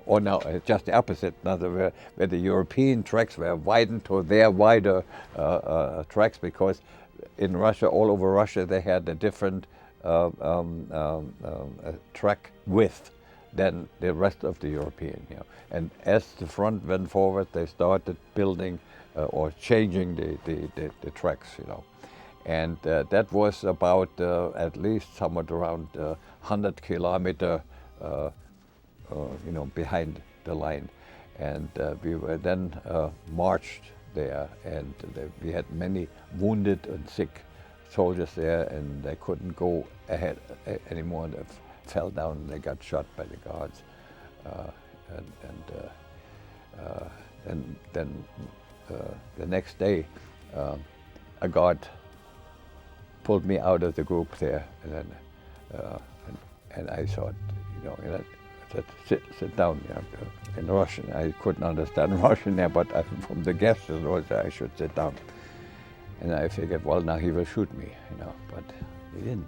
Or now, just the opposite, where the European tracks were widened to their wider tracks, because in Russia, all over Russia, they had a different track width than the rest of the European. You know. And as the front went forward, they started building or changing the tracks, you know. And that was about at least somewhat around 100 kilometer you know, behind the line, and we were then marched there, and we had many wounded and sick soldiers there, and they couldn't go ahead anymore. They fell down and they got shot by the guards, and then the next day a guard pulled me out of the group there, and then and I thought, you know, said, sit down, you know, in Russian. I couldn't understand Russian there, but from the gestures, I should sit down. And I figured, well, now he will shoot me, you know, but he didn't.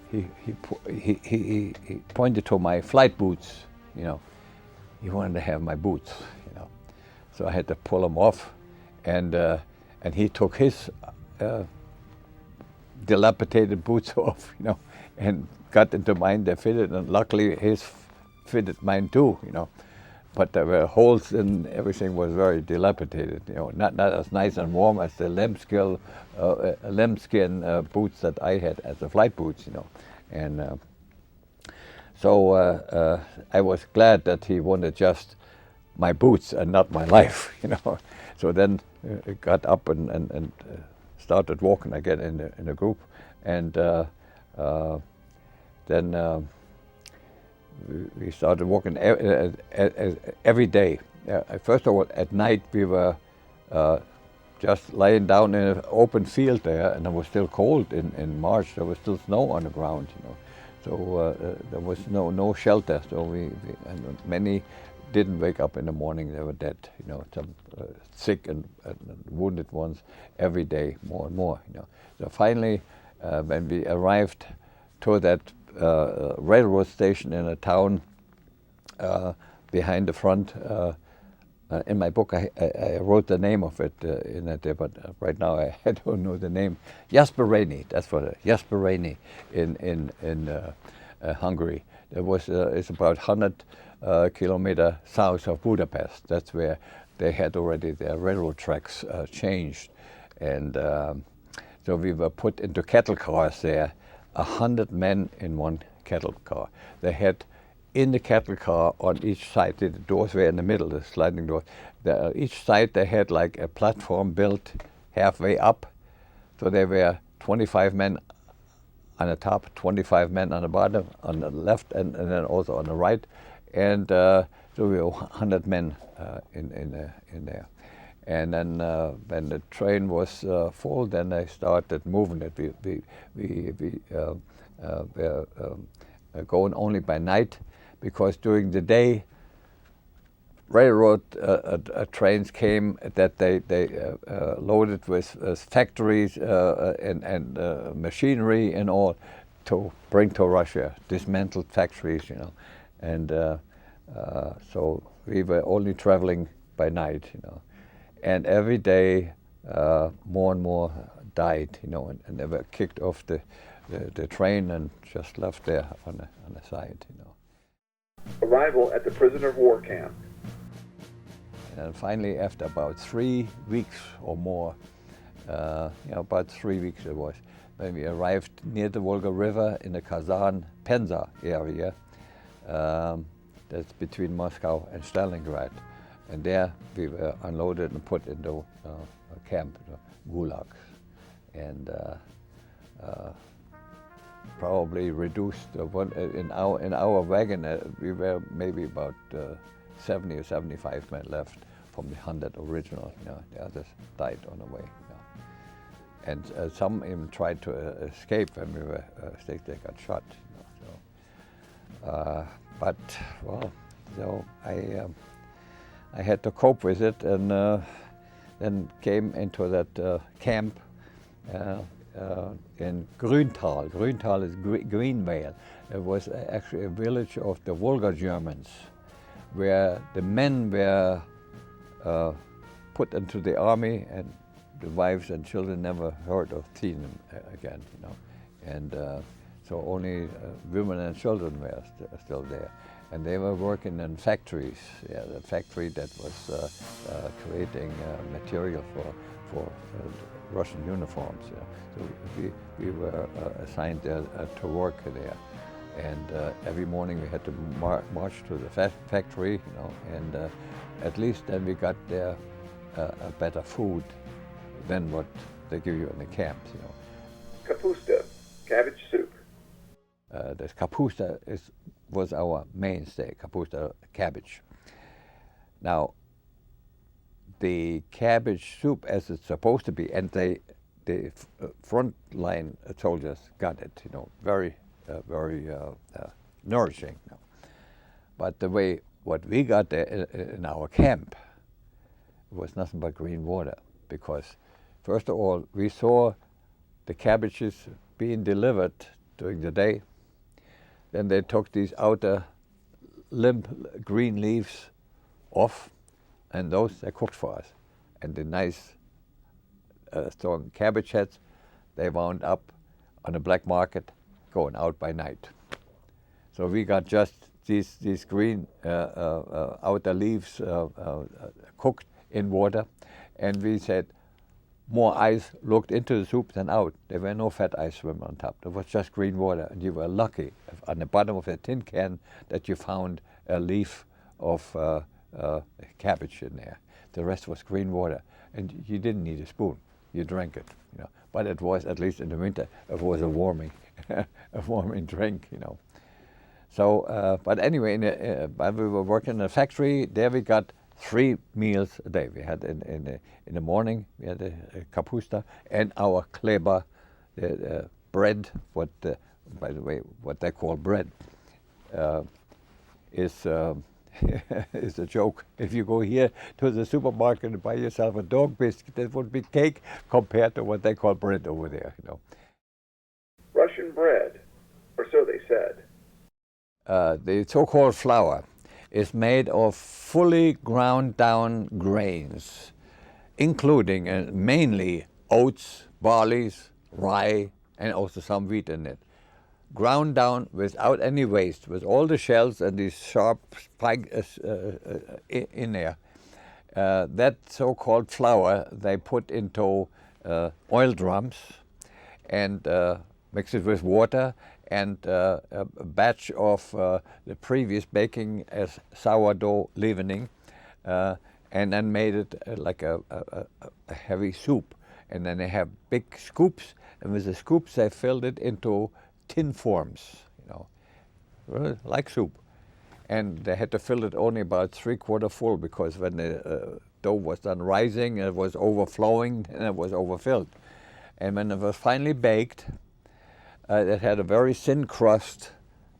He pointed to my flight boots, you know. He wanted to have my boots, you know. So I had to pull them off, and he took his dilapidated boots off, you know, and got into mine. They fitted, and luckily his fitted mine too, you know. But there were holes, and everything was very dilapidated, you know, not as nice and warm as the lambskin boots that I had as the flight boots, you know. And so I was glad that he wanted just my boots and not my life, you know. So then got up and started walking again in a group, and then we started walking every day. First of all, at night we were just laying down in an open field there, and it was still cold in March. There was still snow on the ground, you know. So there was no shelter. So and many didn't wake up in the morning. They were dead, you know. Some sick and wounded ones every day, more and more, you know. So finally, when we arrived to that railroad station in a town behind the front. In my book, I wrote the name of it in it, but right now I don't know the name. Jászberény, that's what it is. Jászberény in Hungary. It's about 100 kilometers south of Budapest. That's where they had already their railroad tracks changed, and so we were put into cattle cars there. 100 men in one cattle car. They had in the cattle car on each side, the doors were in the middle, the sliding doors. Each side they had like a platform built halfway up. So there were 25 men on the top, 25 men on the bottom, on the left, and then also on the right. And so we were 100 men in there. And then when the train was full, then they started moving it. We were going only by night, because during the day, railroad trains came that they loaded with factories and machinery and all to bring to Russia, dismantled factories, you know. And so we were only traveling by night, you know. And every day more and more died, you know, and they were kicked off the train and just left there on the side, you know. Arrival at the prisoner of war camp. And finally, after about 3 weeks or more, you know, about 3 weeks it was, when we arrived near the Volga River in the Kazan Penza area, that's between Moscow and Stalingrad. And there we were unloaded and put into a camp, gulags, and probably reduced. In our wagon, we were maybe about 70 or 75 men left from the 100 original. You know, the others died on the way. You know. And some even tried to escape when we were they got shot. You know, so, but well, so I had to cope with it, and then came into that camp in Grüntal. Grüntal is Green Vale. It was actually a village of the Volga Germans, where the men were put into the army, and the wives and children never heard or seen them again, you know. And so only women and children were still there. And they were working in factories, the factory that was creating material for Russian uniforms. So we were assigned to work there. And every morning we had to march to the factory, you know, and at least then we got there a better food than what they give you in the camps, you know. Kapusta, cabbage soup. The kapusta was our mainstay, kapusta cabbage. Now, the cabbage soup, as it's supposed to be, and the front line soldiers got it, you know, very nourishing. But the way what we got there in our camp was nothing but green water, because first of all, we saw the cabbages being delivered during the day. Then they took these outer limp green leaves off, and those they cooked for us. And the nice strong cabbage heads, they wound up on the black market, going out by night. So we got just these green outer leaves cooked in water, and we said more ice looked into the soup than out. There were no fat ice swimming on top. There was just green water, and you were lucky on the bottom of a tin can that you found a leaf of cabbage in there. The rest was green water, and you didn't need a spoon. You drank it, you know. But it was, at least in the winter, it was a warming drink, you know. So, but anyway, while we were working in a factory, there we got 3 meals a day. We had in the morning, we had a kapusta and our kleba, the bread. What, by the way, what they call bread is is a joke. If you go here to the supermarket and buy yourself a dog biscuit, that would be cake compared to what they call bread over there, you know. Russian bread, or so they said. The so-called flour is made of fully ground down grains, including mainly oats, barleys, rye, and also some wheat in it. Ground down without any waste, with all the shells and these sharp spikes in there. That so-called flour they put into oil drums and mix it with water and a batch of the previous baking as sourdough leavening, and then made it like a heavy soup. And then they have big scoops, and with the scoops they filled it into tin forms, you know, really like soup. And they had to fill it only about 3/4 full, because when they dough was done rising, it was overflowing, and it was overfilled. And when it was finally baked, it had a very thin crust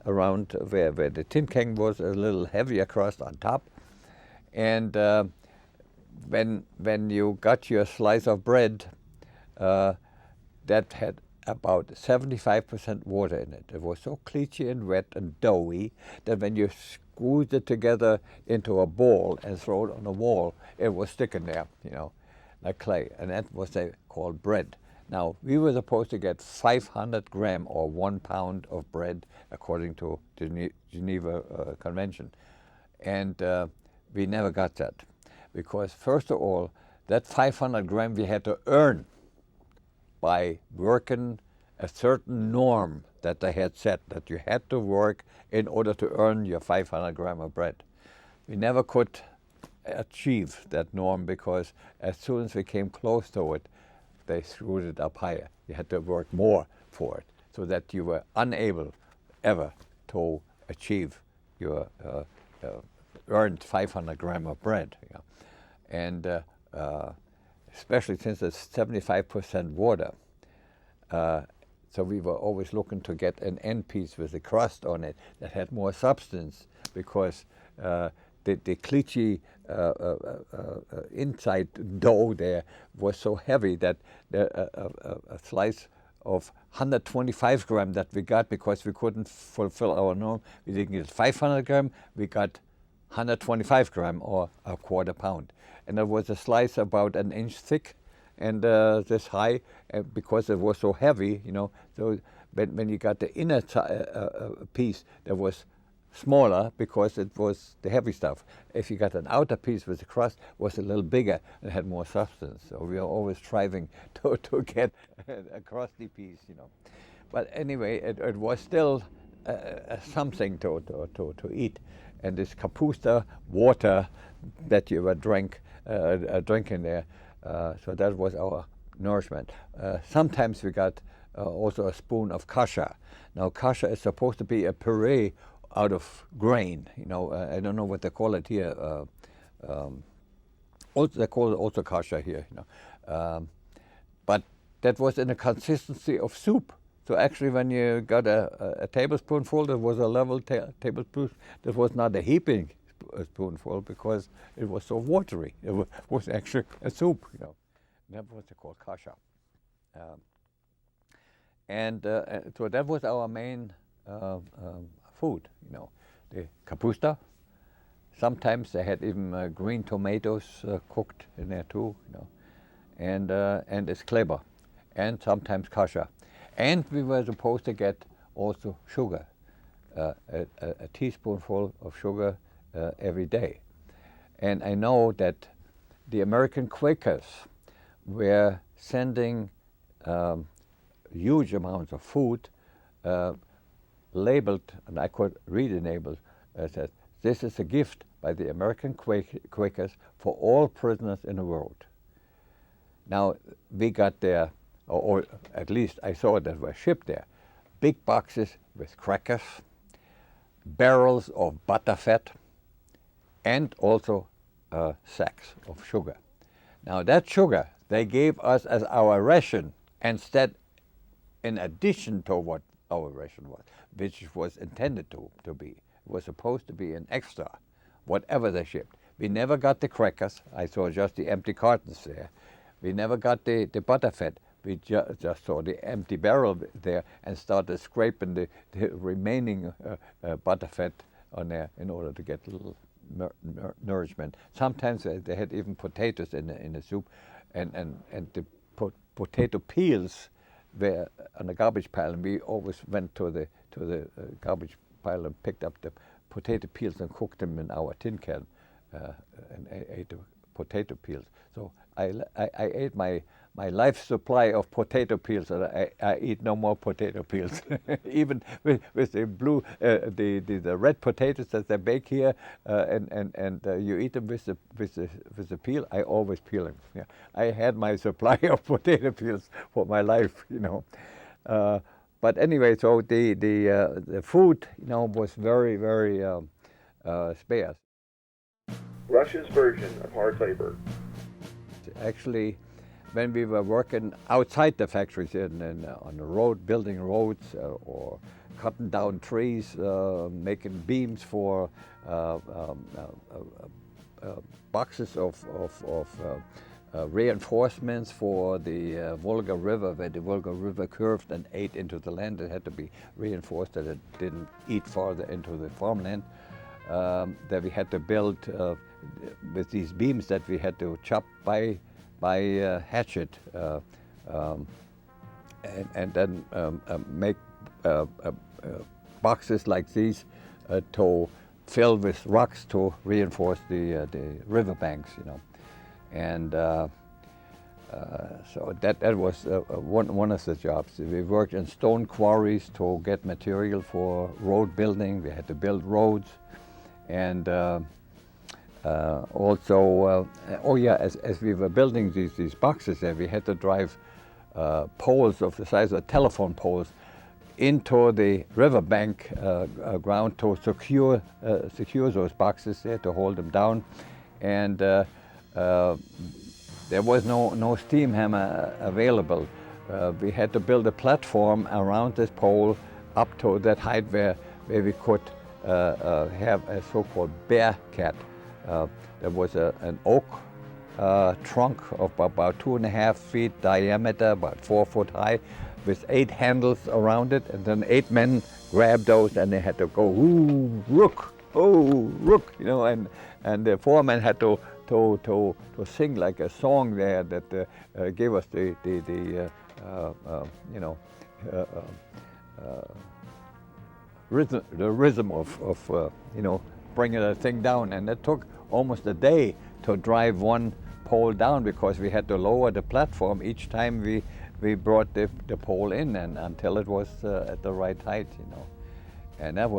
around where the tin can was, a little heavier crust on top. And when you got your slice of bread, that had about 75% water in it. It was so cleachy and wet and doughy that when you squeezed it together into a ball and throw it on a wall, it was sticking there, like clay. And that was called bread. Now, we were supposed to get 500 gram or 1 pound of bread according to the Geneva Convention. And we never got that because, first of all, that 500 gram we had to earn by working a certain norm that they had set, that you had to work in order to earn your 500 gram of bread. We never could achieve that norm because as soon as we came close to it, they screwed it up higher. You had to work more for it so that you were unable ever to achieve your earned 500 gram of bread. And especially since it's 75% water. So we were always looking to get an end piece with a crust on it that had more substance because the cleachy inside dough there was so heavy that a slice of 125 gram that we got because we couldn't fulfill our norm. We didn't get 500 gram, we got 125 gram or a quarter pound. And it was a slice about an inch thick and this high because it was so heavy, So when you got the inner piece, that was smaller because it was the heavy stuff. If you got an outer piece with the crust, was a little bigger and had more substance. So we are always striving to get a crusty piece, But anyway, it was still something to eat. And this kapusta water that you were drinking there, so that was our nourishment. Sometimes we got also a spoon of kasha. Now kasha is supposed to be a puree out of grain. I don't know what they call it here. Also, they call it also kasha here. But that was in a consistency of soup. So actually, when you got a tablespoonful, that was a level tablespoon. That was not a heaping spoonful because it was so watery. It was actually a soup. That was called kasha. So that was our main food. The kapusta. Sometimes they had even green tomatoes cooked in there too. And it's kleber, and sometimes kasha. And we were supposed to get also sugar, a teaspoonful of sugar every day. And I know that the American Quakers were sending huge amounts of food labeled, and I could read the label, says, "This is a gift by the American Quakers for all prisoners in the world." Now, we got there, or at least I saw that were shipped there, big boxes with crackers, barrels of butterfat, and also sacks of sugar. Now that sugar they gave us as our ration instead, in addition to what our ration was, which was intended to be. It was supposed to be an extra, whatever they shipped. We never got the crackers. I saw just the empty cartons there. We never got the butterfat. We just saw the empty barrel there and started scraping the remaining butterfat on there in order to get a little nourishment. Sometimes they had even potatoes in the soup, and the potato peels were on the garbage pile, and we always went to the garbage pile and picked up the potato peels and cooked them in our tin can and ate the potato peels. So I ate my life supply of potato peels, and I eat no more potato peels. Even with the blue, the red potatoes that they bake here, and you eat them with the peel. I always peel them. Yeah. I had my supply of potato peels for my life, But anyway, so the food, was very, very sparse. Russia's version of hard labor. Actually, when we were working outside the factories on the road, building roads or cutting down trees, making beams for boxes of reinforcements for the Volga River, where the Volga River curved and ate into the land. It had to be reinforced that it didn't eat farther into the farmland. That we had to build with these beams that we had to chop by hatchet and then make boxes like these to fill with rocks to reinforce the river banks, you know. And so that was one of the jobs. We worked in stone quarries to get material for road building. We had to build roads. And also, as we were building these boxes there, we had to drive poles of the size of telephone poles into the riverbank ground to secure those boxes there, to hold them down. And there was no steam hammer available. We had to build a platform around this pole up to that height where we could have a so-called bear cat. There was an oak trunk of about 2.5 feet diameter, about 4 foot high, with 8 handles around it, and then 8 men grabbed those, and they had to go, ooh, rook, oh, rook, you know, and the 4 men had to sing like a song there that gave us the rhythm of you know, bringing the thing down. And it took almost a day to drive one pole down, because we had to lower the platform each time we brought the pole in, and until it was at the right height, you know. And that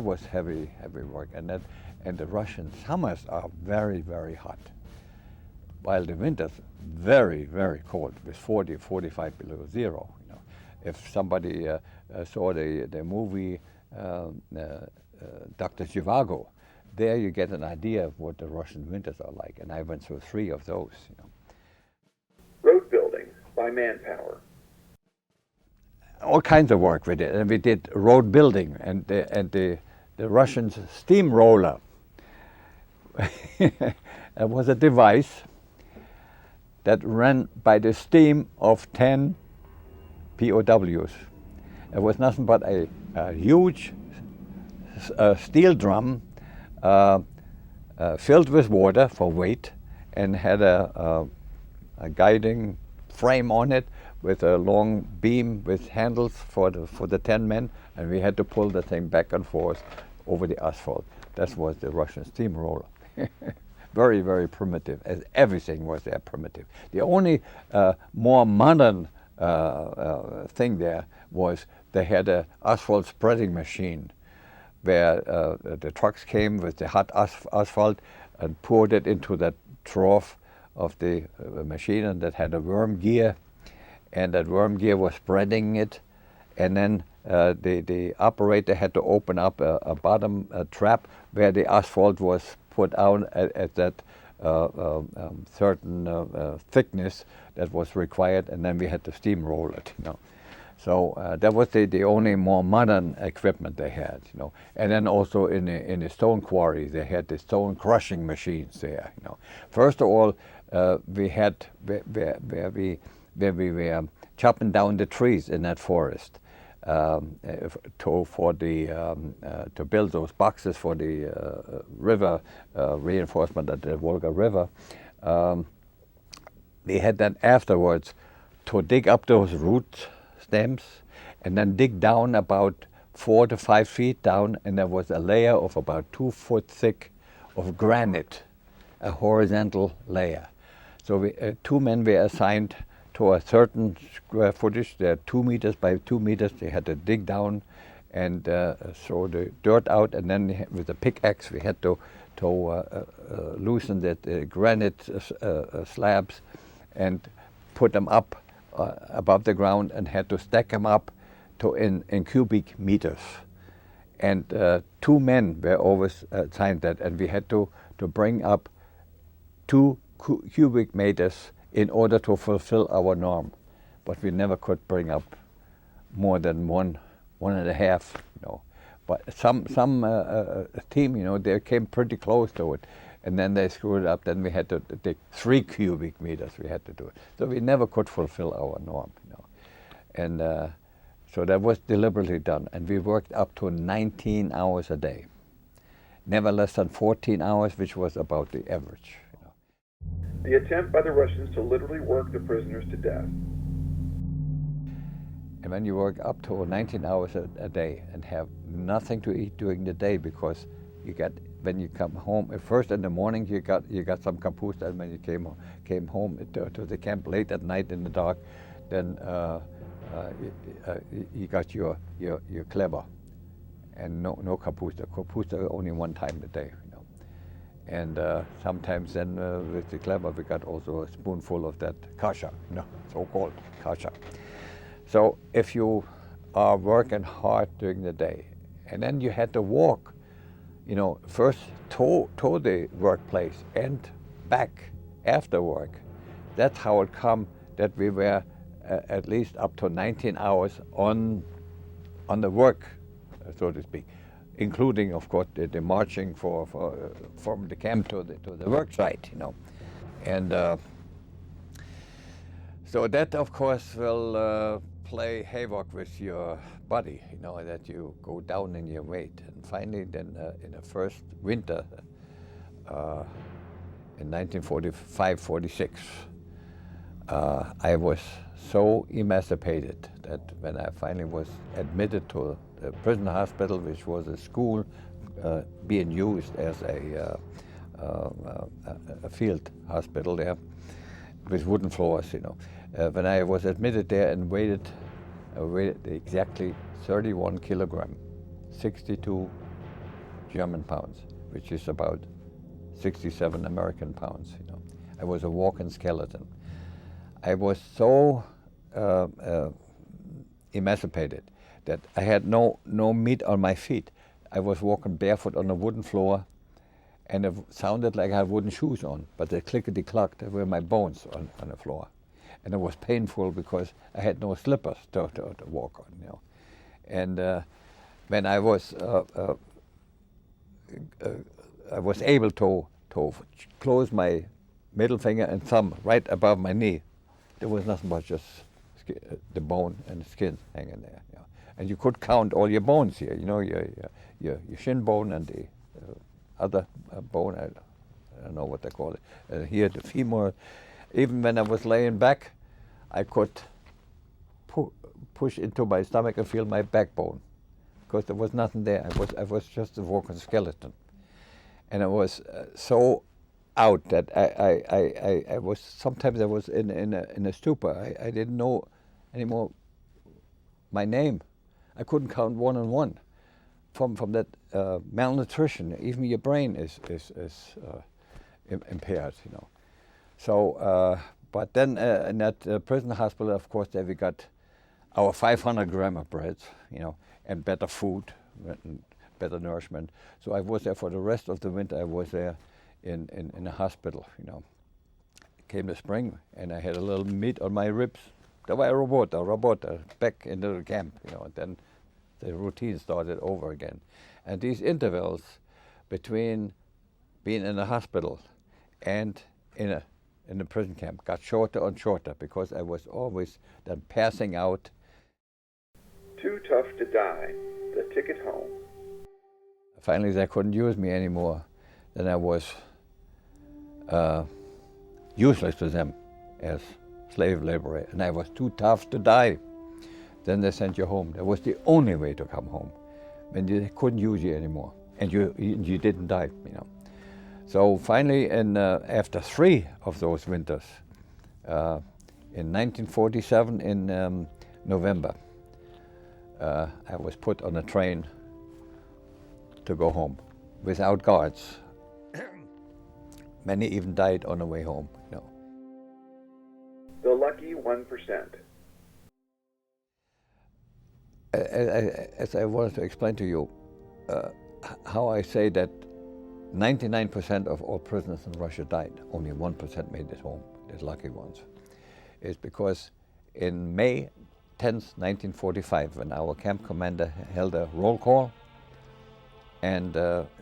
was heavy work. And the Russian summers are very, very hot, while the winters very, very cold, with 40, 45 below zero. You know, if somebody saw the movie Dr. Zhivago, there you get an idea of what the Russian winters are like, and I went through 3 of those. You know. Road building by manpower. All kinds of work we did, and we did road building, and the Russians' steamroller. It was a device that ran by the steam of 10 POWs. It was nothing but a huge steel drum filled with water for weight, and had a guiding frame on it with a long beam with handles for the 10 men, and we had to pull the thing back and forth over the asphalt. That was the Russian steamroller. Very, very primitive, as everything was there primitive. The only more modern thing there was they had an asphalt spreading machine, where the trucks came with the hot asphalt and poured it into that trough of the machine, and that had a worm gear, and that worm gear was spreading it, and then the operator had to open up a bottom trap where the asphalt was put out at that certain thickness that was required, and then we had to steamroll it, you know. So that was the only more modern equipment they had, you know. And then also in the stone quarry, they had the stone crushing machines there, you know. First of all, we had where we were chopping down the trees in that forest to build those boxes for the river reinforcement at the Volga River. We had then afterwards to dig up those root stems and then dig down about 4 to 5 feet down, and there was a layer of about 2 foot thick of granite, a horizontal layer. So 2 men were assigned to a certain square footage. They're 2 meters by 2 meters. They had to dig down and throw the dirt out, and then with a pickaxe we had to loosen the granite slabs and put them up above the ground, and had to stack them up in cubic meters. And 2 men were always assigned that, and we had to bring up 2 cubic meters in order to fulfill our norm, but we never could bring up more than 1.5. But some team, they came pretty close to it, and then they screwed it up. Then we had to take 3 cubic meters. We had to do it, so we never could fulfill our norm. And so that was deliberately done, and we worked up to 19 hours a day, never less than 14 hours, which was about the average. The attempt by the Russians to literally work the prisoners to death. And when you work up to 19 hours a day and have nothing to eat during the day, because when you come home, first in the morning you got some kapusta, and when you came home to the camp late at night in the dark, then you got your clever, and no kapusta. Kapusta only one time a day, And sometimes then with the clever we got also a spoonful of that kasha, so-called kasha. So if you are working hard during the day, and then you had to walk, first to the workplace and back after work, that's how it come that we were at least up to 19 hours on the work, so to speak, including, of course, the marching from the camp to the work site, And so that, of course, will play havoc with your body, that you go down in your weight. And finally, then in the first winter, in 1945-46, I was so emancipated that when I finally was admitted to the prison hospital, which was a school being used as a field hospital there, with wooden floors, when I was admitted there and weighed exactly 31 kilograms, 62 German pounds, which is about 67 American pounds. I was a walking skeleton. I was so emancipated that I had no meat on my feet. I was walking barefoot on a wooden floor, and it sounded like I had wooden shoes on, but they clickety-clacked. They were my bones on the floor. And it was painful because I had no slippers to walk on, And when I was able to close my middle finger and thumb right above my knee, there was nothing but just the bone and the skin hanging there. And you could count all your bones here, your shin bone and the other bone, I don't know what they call it, here the femur. Even when I was laying back, I could push into my stomach and feel my backbone, because there was nothing there. I was just a walking skeleton, and I was so out that I was sometimes I was in a stupor. I didn't know anymore my name. I couldn't count one on one from that malnutrition. Even your brain is impaired, So, but then in that prison hospital, of course, there we got our 500 gram of bread, and better food, and better nourishment. So I was there for the rest of the winter. I was there in a hospital, Came the spring, and I had a little meat on my ribs. There was a robot back into the camp, and then the routine started over again. And these intervals between being in a hospital and in the prison camp got shorter and shorter, because I was always then passing out. Too tough to die, the ticket home. Finally, they couldn't use me anymore. Then I was useless to them as slave laborer, and I was too tough to die. Then they sent you home. That was the only way to come home, when they couldn't use you anymore, and you didn't die, So finally, after 3 of those winters, in 1947 in November, I was put on a train to go home without guards. Many even died on the way home. The lucky 1%. As I wanted to explain to you, how I say that 99% of all prisoners in Russia died. Only 1% made it home, the lucky ones. It's because in May 10th, 1945, when our camp commander held a roll call, and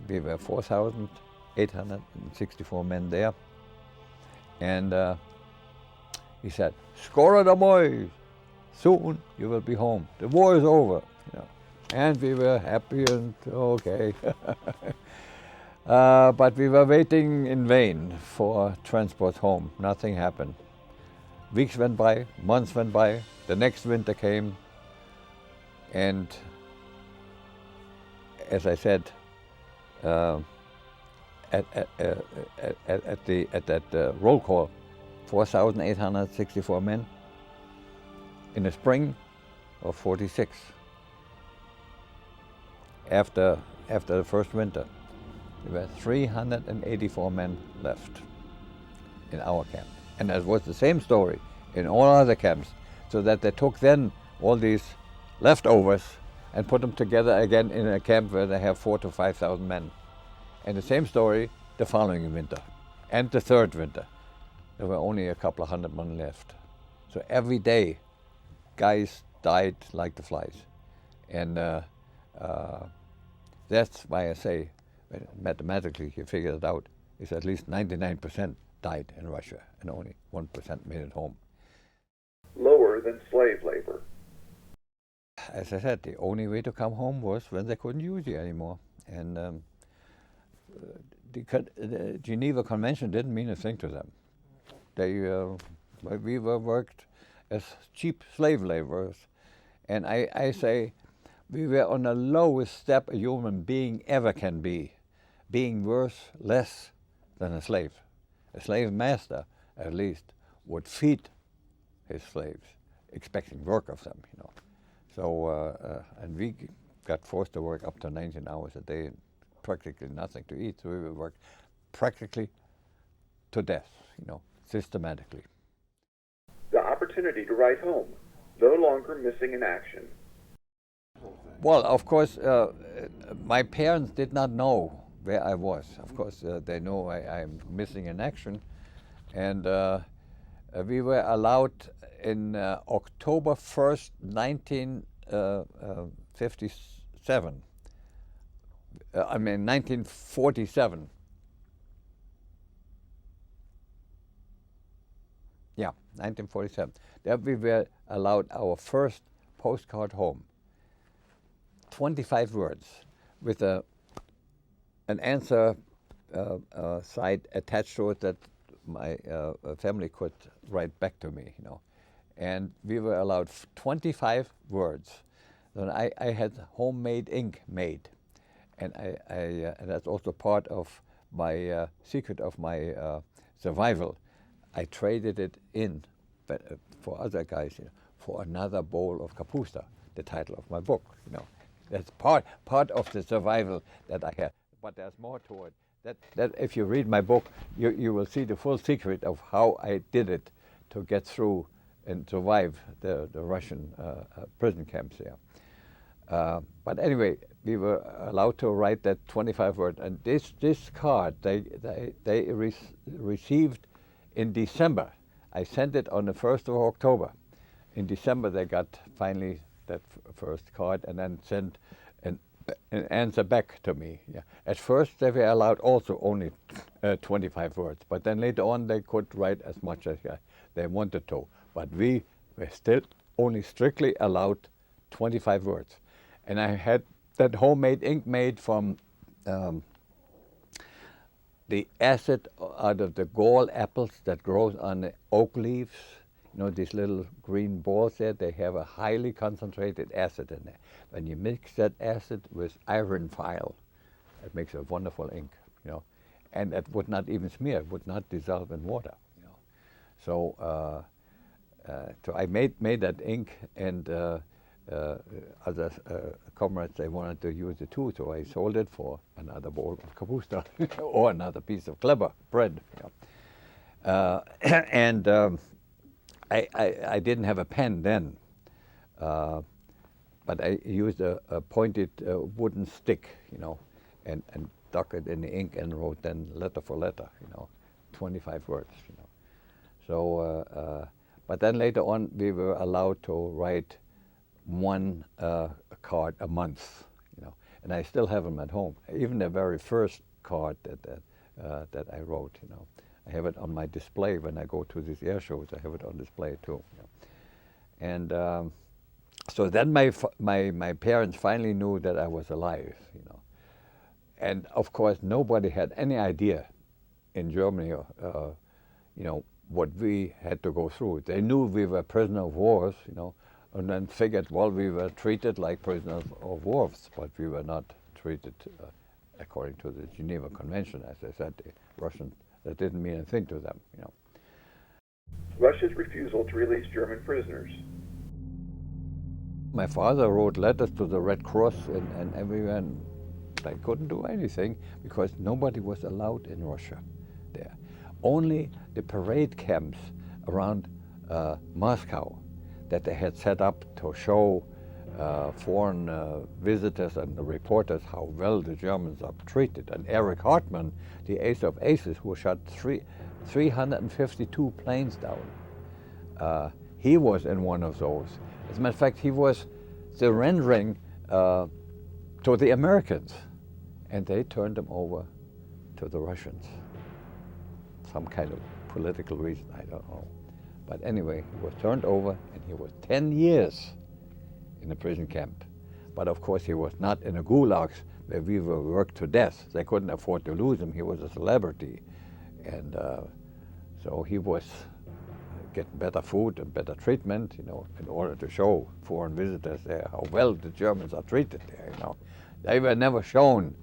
we were 4,864 men there, and he said, "Skåra домой! Soon you will be home. The war is over." You know. And we were happy and okay. But we were waiting in vain for transport home. Nothing happened. Weeks went by, months went by, the next winter came, and as I said, at that roll call, 4,864 men in the spring of 46. After the first winter, there were 384 men left in our camp. And that was the same story in all other camps, so that they took then all these leftovers and put them together again in a camp where they have 4,000 to 5,000 men. And the same story the following winter and the third winter. There were only a couple of hundred men left. So every day, guys died like the flies. And that's why I say, mathematically, you figure it out, is at least 99% died in Russia and only 1% made it home. Lower than slave labor. As I said, the only way to come home was when they couldn't use you anymore. And the Geneva Convention didn't mean a thing to them. We were worked as cheap slave laborers. And I say we were on the lowest step a human being ever can be, being worth less than a slave. A slave master, at least, would feed his slaves, expecting work of them, you know. So, and we got forced to work up to 19 hours a day, and practically nothing to eat. So we would work practically to death, you know, systematically. The opportunity to write home, no longer missing in action. Well, of course, my parents did not know where I was. Of course, they know I'm missing in action. And we were allowed in October 1st, 1957. 1947. Yeah, 1947. There we were allowed our first postcard home. 25 words with an answer side attached to it that my family could write back to me, you know. And we were allowed 25 words. Then I had homemade ink made. And and that's also part of my secret of my survival. I traded it in for other guys, you know, for another bowl of kapusta, the title of my book, you know. That's part of the survival that I had. But there's more to it. That if you read my book, you will see the full secret of how I did it to get through and survive the Russian prison camps there. But anyway, we were allowed to write that 25 words, and this card they received in December. I sent it on the 1st of October. In December, they got finally that first card, and then sent an answer back to me. Yeah. At first, they were allowed also only 25 words, but then later on, they could write as much as they wanted to. But we were still only strictly allowed 25 words. And I had that homemade ink made from the acid out of the gall apples that grows on the oak leaves. You know, these little green balls there, they have a highly concentrated acid in there. When you mix that acid with iron file, it makes a wonderful ink, you know. And it would not even smear, it would not dissolve in water, you know. So, so I made that ink, and other comrades, they wanted to use it too, so I sold it for another bowl of kapusta or another piece of clever bread. You know. And I didn't have a pen then, but I used a pointed wooden stick, you know, and stuck it in the ink and wrote then letter for letter, 25 words, So, but then later on we were allowed to write one card a month, and I still have them at home. Even the very first card that I wrote, I have it on my display when I go to these air shows. I have it on display too. And so then my parents finally knew that I was alive, And of course, nobody had any idea in Germany, what we had to go through. They knew we were prisoners of wars, and then figured, well, we were treated like prisoners of wars, but we were not treated according to the Geneva Convention. As I said, the Russians, that didn't mean a thing to them, Russia's refusal to release German prisoners. My father wrote letters to the Red Cross and everywhere, and they couldn't do anything because nobody was allowed in Russia there. Only the parade camps around Moscow that they had set up to show foreign visitors and the reporters how well the Germans are treated. And Erich Hartmann, the ace of aces, who shot 352 planes down, he was in one of those. As a matter of fact, he was surrendering to the Americans, and they turned him over to the Russians. Some kind of political reason, I don't know. But anyway, he was turned over, and he was 10 years in a prison camp. But of course, he was not in a gulags where we were worked to death. They couldn't afford to lose him. He was a celebrity. And so he was getting better food and better treatment, in order to show foreign visitors there how well the Germans are treated there, They were never shown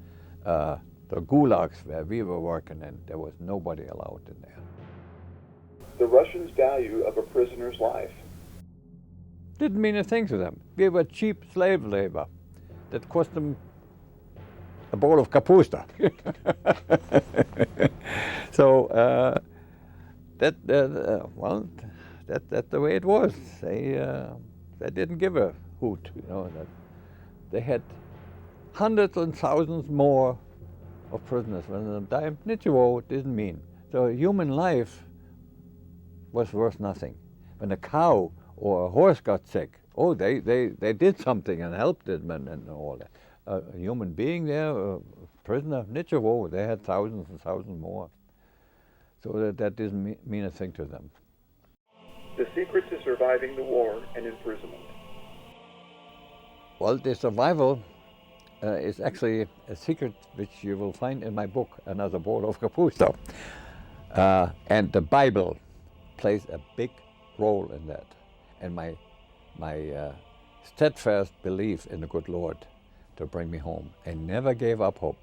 the gulags where we were working, and there was nobody allowed in there. The Russians' value of a prisoner's life. Didn't mean a thing to them. We were cheap slave labor that cost them a bowl of kapusta. So that's the way it was. They didn't give a hoot, That they had hundreds and thousands more of prisoners. When they died, Nichiwo didn't mean. So human life was worth nothing. When a cow or a horse got sick, they did something and helped them and all that. A human being there, a prisoner, Nichiwo, they had thousands and thousands more. So that didn't mean a thing to them. The secret to surviving the war and imprisonment. Well, the survival is actually a secret which you will find in my book, Another Bowl of Kapusta. And the Bible plays a big role in that. And my steadfast belief in the good Lord to bring me home. I never gave up hope.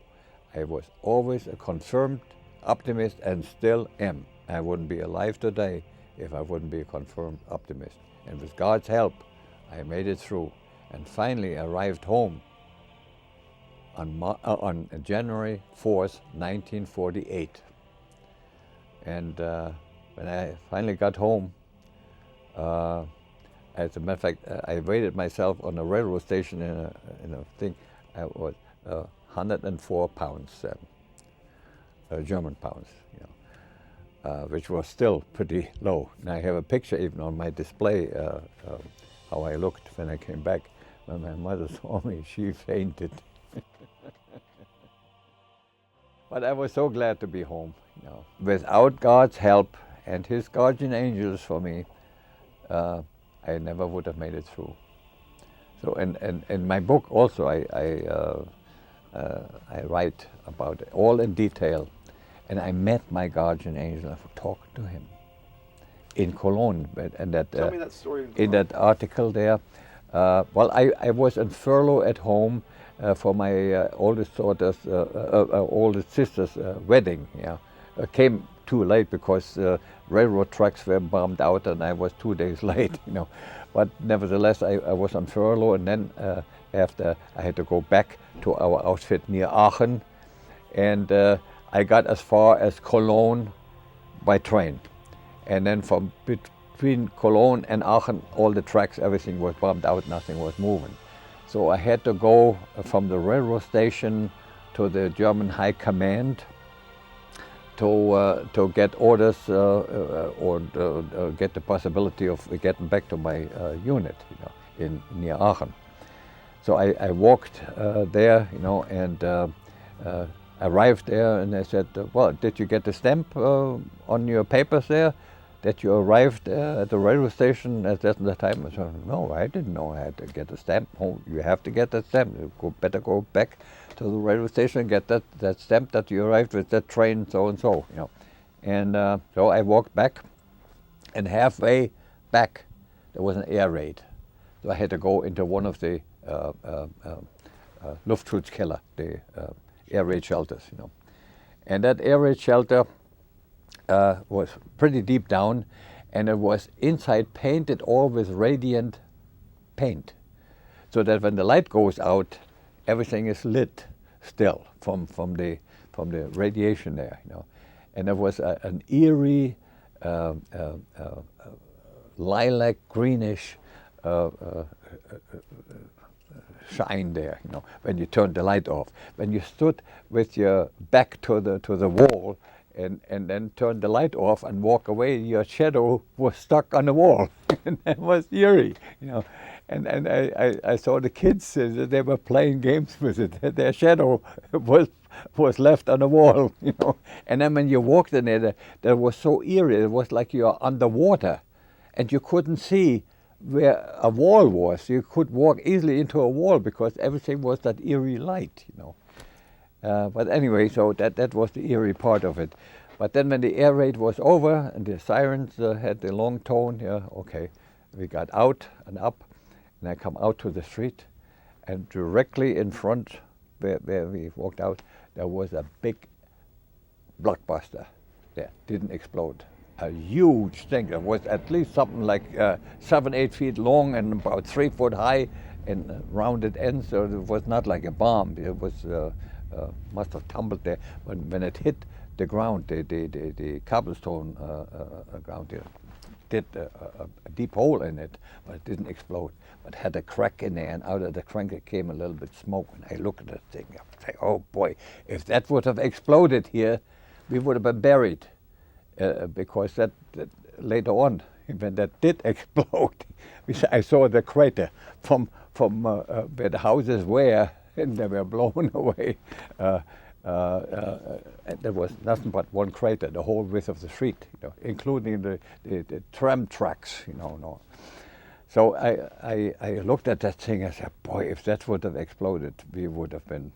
I was always a confirmed optimist and still am. I wouldn't be alive today if I wouldn't be a confirmed optimist. And with God's help, I made it through and finally arrived home on January 4th, 1948. And when I finally got home, as a matter of fact, I weighed myself on a railroad station in a thing. I was 104 pounds, German pounds, which was still pretty low. And I have a picture even on my display how I looked when I came back. When my mother saw me, she fainted. But I was so glad to be home. Without God's help and His guardian angels for me, I never would have made it through. So, in my book also, I write about it all in detail. And I met my guardian angel. I talked to him in Cologne. And that, Tell me that story. In that article there. Well, I was in furlough at home for my oldest daughter's, oldest sister's wedding. Came too late because railroad tracks were bombed out and I was 2 days late, But nevertheless, I was on furlough, and then after I had to go back to our outfit near Aachen, and I got as far as Cologne by train. And then from between Cologne and Aachen, all the tracks, everything was bombed out, nothing was moving. So I had to go from the railroad station to the German High Command to get orders or get the possibility of getting back to my unit, near Aachen. So I walked there, and arrived there, and they said, well, did you get the stamp on your papers there that you arrived at the railway station at that time? I said, no, I didn't know I had to get a stamp. Oh, you have to get that stamp. You better go back to the railway station and get that stamp that you arrived with that train, so and so, And so I walked back, and halfway back there was an air raid. So I had to go into one of the Luftschutzkeller, the air raid shelters, And that air raid shelter was pretty deep down, and it was inside painted all with radiant paint, so that when the light goes out, everything is lit still from the radiation there, And there was an eerie lilac greenish shine there, when you turned the light off. When you stood with your back to the wall and then turned the light off and walk away, your shadow was stuck on the wall. And that was eerie, And I saw the kids, they were playing games with it. Their shadow was left on the wall, And then when you walked in there, that was so eerie. It was like you are underwater, and you couldn't see where a wall was. You could walk easily into a wall because everything was that eerie light, But anyway, so that was the eerie part of it. But then when the air raid was over and the sirens had the long tone, okay, we got out and up, and I come out to the street, and directly in front where we walked out, there was a big blockbuster there, didn't explode. A huge thing. It was at least something like 7-8 feet long and about 3 foot high and rounded ends, so it was not like a bomb. It was must have tumbled there. When it hit the ground, the cobblestone ground there, did a deep hole in it, but it didn't explode. But had a crack in there, and out of the crack it came a little bit smoke. And I looked at that thing, I say, oh boy, if that would have exploded here, we would have been buried. Because that later on, when that did explode, I saw the crater from where the houses were, and they were blown away. There was nothing but one crater, the whole width of the street, including the tram tracks, No. So I looked at that thing and said, boy, if that would have exploded, we would have been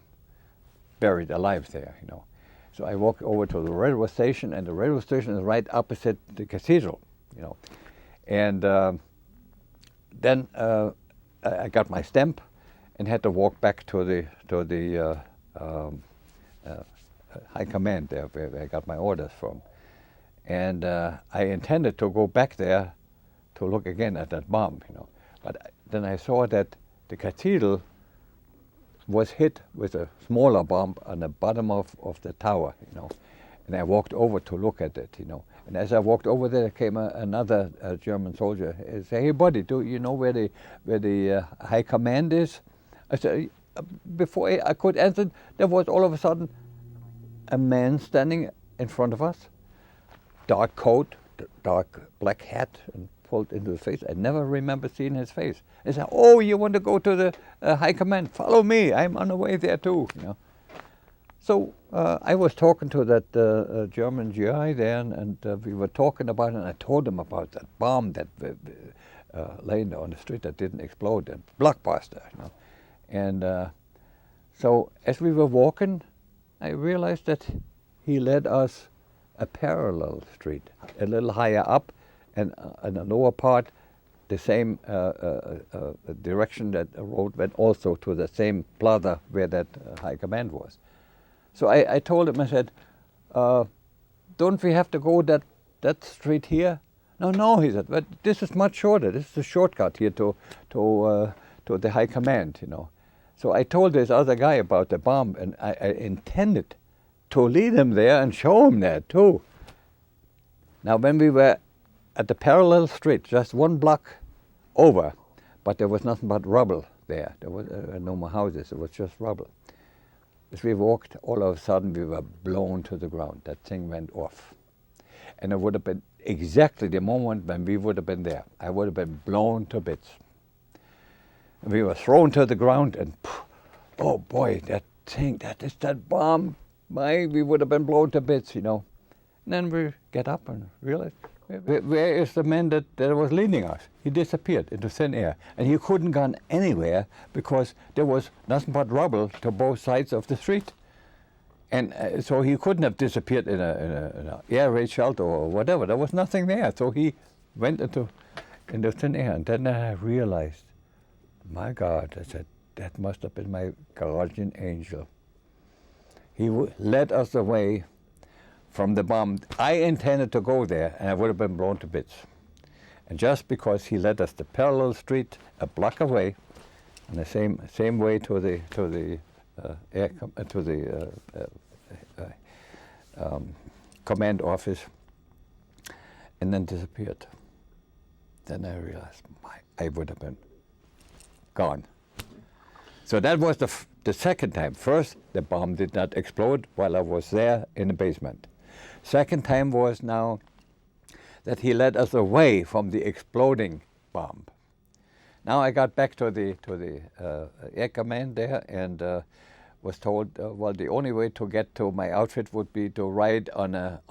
buried alive there, So I walked over to the railway station, and the railway station is right opposite the cathedral, And then I got my stamp and had to walk back to the high command there, where I got my orders from. And I intended to go back there to look again at that bomb, But then I saw that the cathedral was hit with a smaller bomb on the bottom of the tower, And I walked over to look at it, And as I walked over there came another German soldier. He said, hey buddy, do you know where the high command is? I said, before I could answer, there was all of a sudden a man standing in front of us, dark coat, dark black hat, and pulled into his face. I never remember seeing his face. I said, oh, you want to go to the high command? Follow me, I'm on the way there too. So I was talking to that German GI there, and we were talking about it, and I told him about that bomb that laying on the street that didn't explode, that blockbuster. And so as we were walking, I realized that he led us a parallel street, a little higher up, and in the lower part, the same direction that the road went also to the same plaza where that high command was. So I told him, I said, don't we have to go that street here? No, he said, but this is much shorter. This is a shortcut here to the high command, So I told this other guy about the bomb, and I intended to lead him there and show him that too. Now, when we were at the parallel street, just one block over, but there was nothing but rubble there. There was no more houses, it was just rubble. as we walked, all of a sudden we were blown to the ground. That thing went off. And it would have been exactly the moment when we would have been there. I would have been blown to bits. And we were thrown to the ground and, oh boy, that thing, that is that bomb. We would have been blown to bits, you know. And then we get up and realize, where is the man that was leading us? He disappeared into thin air. And he couldn't gone anywhere because there was nothing but rubble to both sides of the street. And so he couldn't have disappeared in an air raid shelter or whatever. There was nothing there. So he went into thin air. And then I realized, my God, I said, that must have been my guardian angel. He led us away from the bomb. I intended to go there, and I would have been blown to bits. And just because he led us the parallel street a block away, and the same way to the command office, and then disappeared. Then I realized I would have been gone. So that was the second time. First, the bomb did not explode while I was there in the basement. Second time was now that he led us away from the exploding bomb. Now I got back to the air command there and was told, well, the only way to get to my outfit would be to ride on a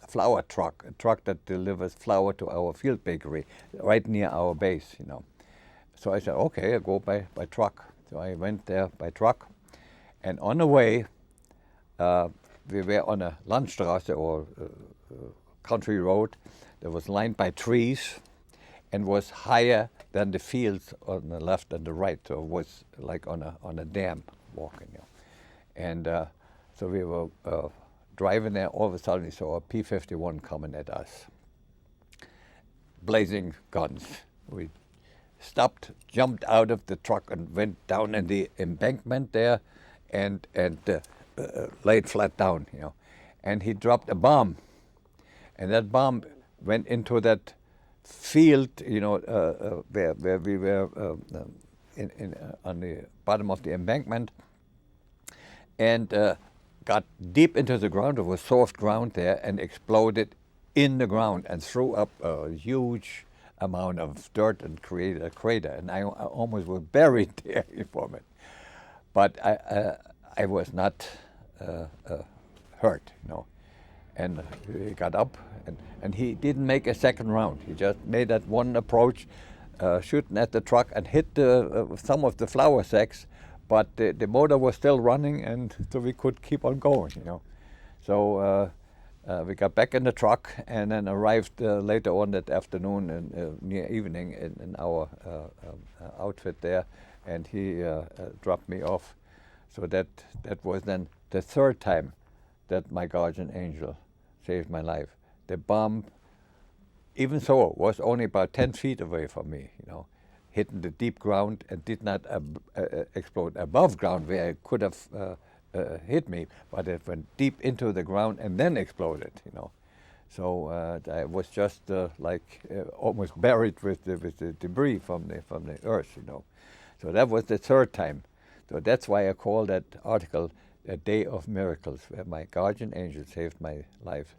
flour truck, a truck that delivers flour to our field bakery right near our base, you know. So I said, okay, I'll go by truck. So I went there by truck, and on the way, we were on a Landstraße or country road that was lined by trees and was higher than the fields on the left and the right. So it was like on a dam walking. You know. And so we were driving there. All of a sudden, we saw a P-51 coming at us, blazing guns. We stopped, jumped out of the truck, and went down in the embankment there, and laid flat down, you know. And he dropped a bomb, and that bomb went into that field, you know, where we were on the bottom of the embankment, and got deep into the ground. There was soft ground there, and exploded in the ground and threw up a huge amount of dirt and created a crater, and I almost was buried there from it. But I was not hurt, you know. And he got up, and he didn't make a second round. He just made that one approach, shooting at the truck, and hit some of the flour sacks, but the motor was still running, and so we could keep on going, you know. So we got back in the truck and then arrived later on that afternoon and near evening in our outfit there, and he dropped me off. So that was then the third time that my guardian angel saved my life. The bomb, even so, was only about 10 feet away from me, you know, hitting the deep ground and did not explode above ground where it could have hit me, but it went deep into the ground and then exploded, you know. So I was just almost buried with the debris from the earth, you know. So that was the third time. So that's why I call that article A Day of Miracles, where my guardian angel saved my life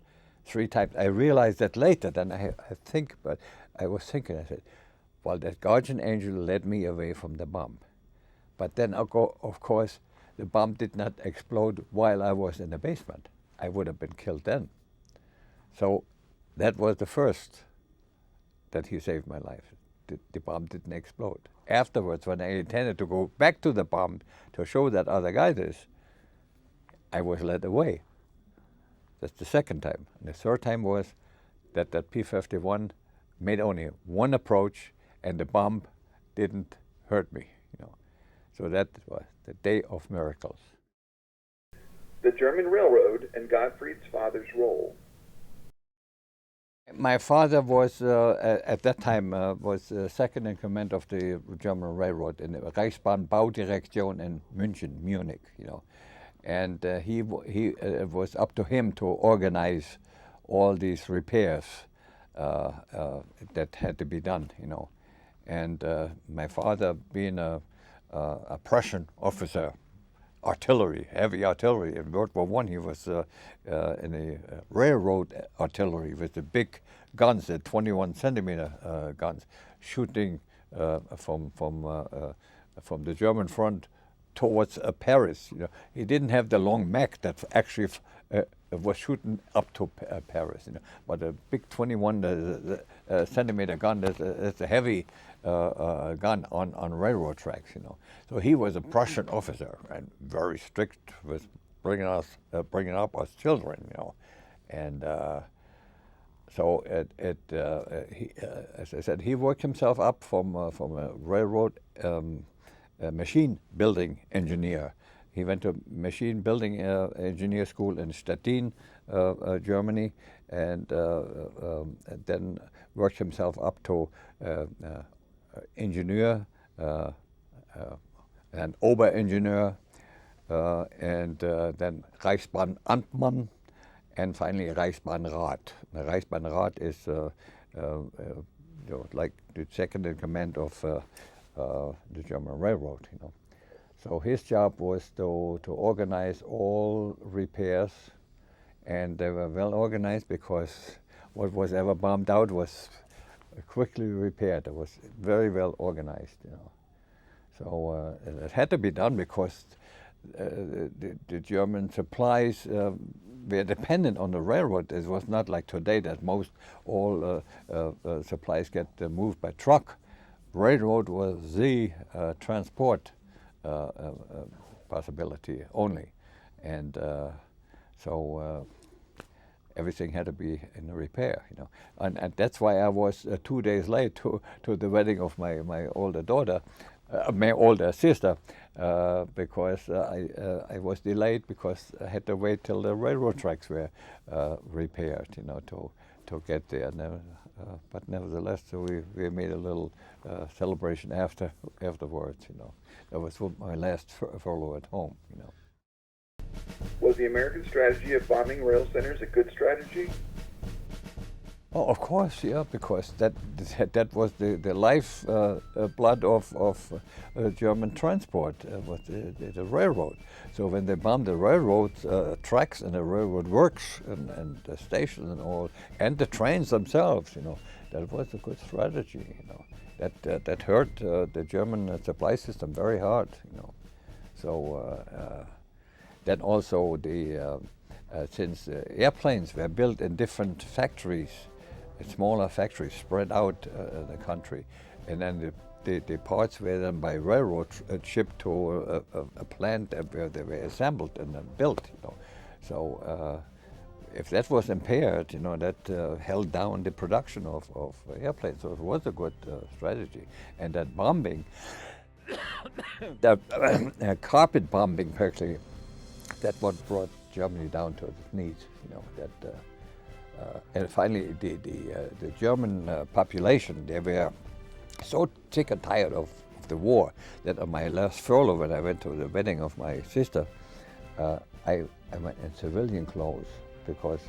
3 times. I realized that later, then I think, but I was thinking, I said, well, that guardian angel led me away from the bomb. But then, of course, the bomb did not explode while I was in the basement. I would have been killed then. So that was the first that he saved my life. The bomb didn't explode. Afterwards, when I intended to go back to the bomb to show that other guy this, I was led away. That's the second time. And the third time was that P-51 made only one approach, and the bomb didn't hurt me, you know. So that was the Day of Miracles. The German Railroad and Gottfried's father's role. My father was, at that time, was second in command of the German Railroad in the Reichsbahn-Baudirektion in Munich, you know. And he was up to him to organize all these repairs that had to be done, you know. And my father, being a Prussian officer, artillery, heavy artillery. In World War I, he was in the railroad artillery with the big guns, the 21 centimeter guns, shooting from the German front towards Paris. You know, he didn't have the long Mac that actually was shooting up to Paris. You know, but a big 21 centimeter gun that's a heavy gun on railroad tracks. You know, so he was a Prussian officer and very strict with bringing up us children. You know, and so he, as I said, he worked himself up from a railroad machine building engineer. He went to machine building engineer school in Stettin, Germany, and then worked himself up to engineer, and Oberingenieur, and then Reichsbahnamtmann, and finally Reichsbahnrat. The Reichsbahnrat is like the second in command of the German railroad. You know, so his job was to organize all repairs, and they were well organized because what was ever bombed out was quickly repaired. It was very well organized. You know, so it had to be done because the German supplies were dependent on the railroad. It was not like today that most all supplies get moved by truck. Railroad was the transport possibility only, and so everything had to be in repair. You know, and that's why I was 2 days late to the wedding of my older daughter, my older sister, because I was delayed because I had to wait till the railroad tracks were repaired. You know, to get there. But nevertheless, so we made a little celebration afterwards. You know, that was my last furlough at home. You know. Was the American strategy of bombing rail centers a good strategy? Oh, of course, yeah, because that was the life blood of German transport, was the railroad. So when they bombed the railroad tracks and the railroad works and the stations and all, and the trains themselves, you know, that was a good strategy. You know, that hurt the German supply system very hard. You know, so then also since airplanes were built in different factories. Smaller factories spread out the country, and then the parts were then by railroad shipped to a plant where they were assembled and then built. You know, so if that was impaired, you know, that held down the production of airplanes. So it was a good strategy, and that bombing, that carpet bombing, actually, that what brought Germany down to its knees. You know that. And finally, the German population, they were so sick and tired of the war that on my last furlough, when I went to the wedding of my sister, I went in civilian clothes because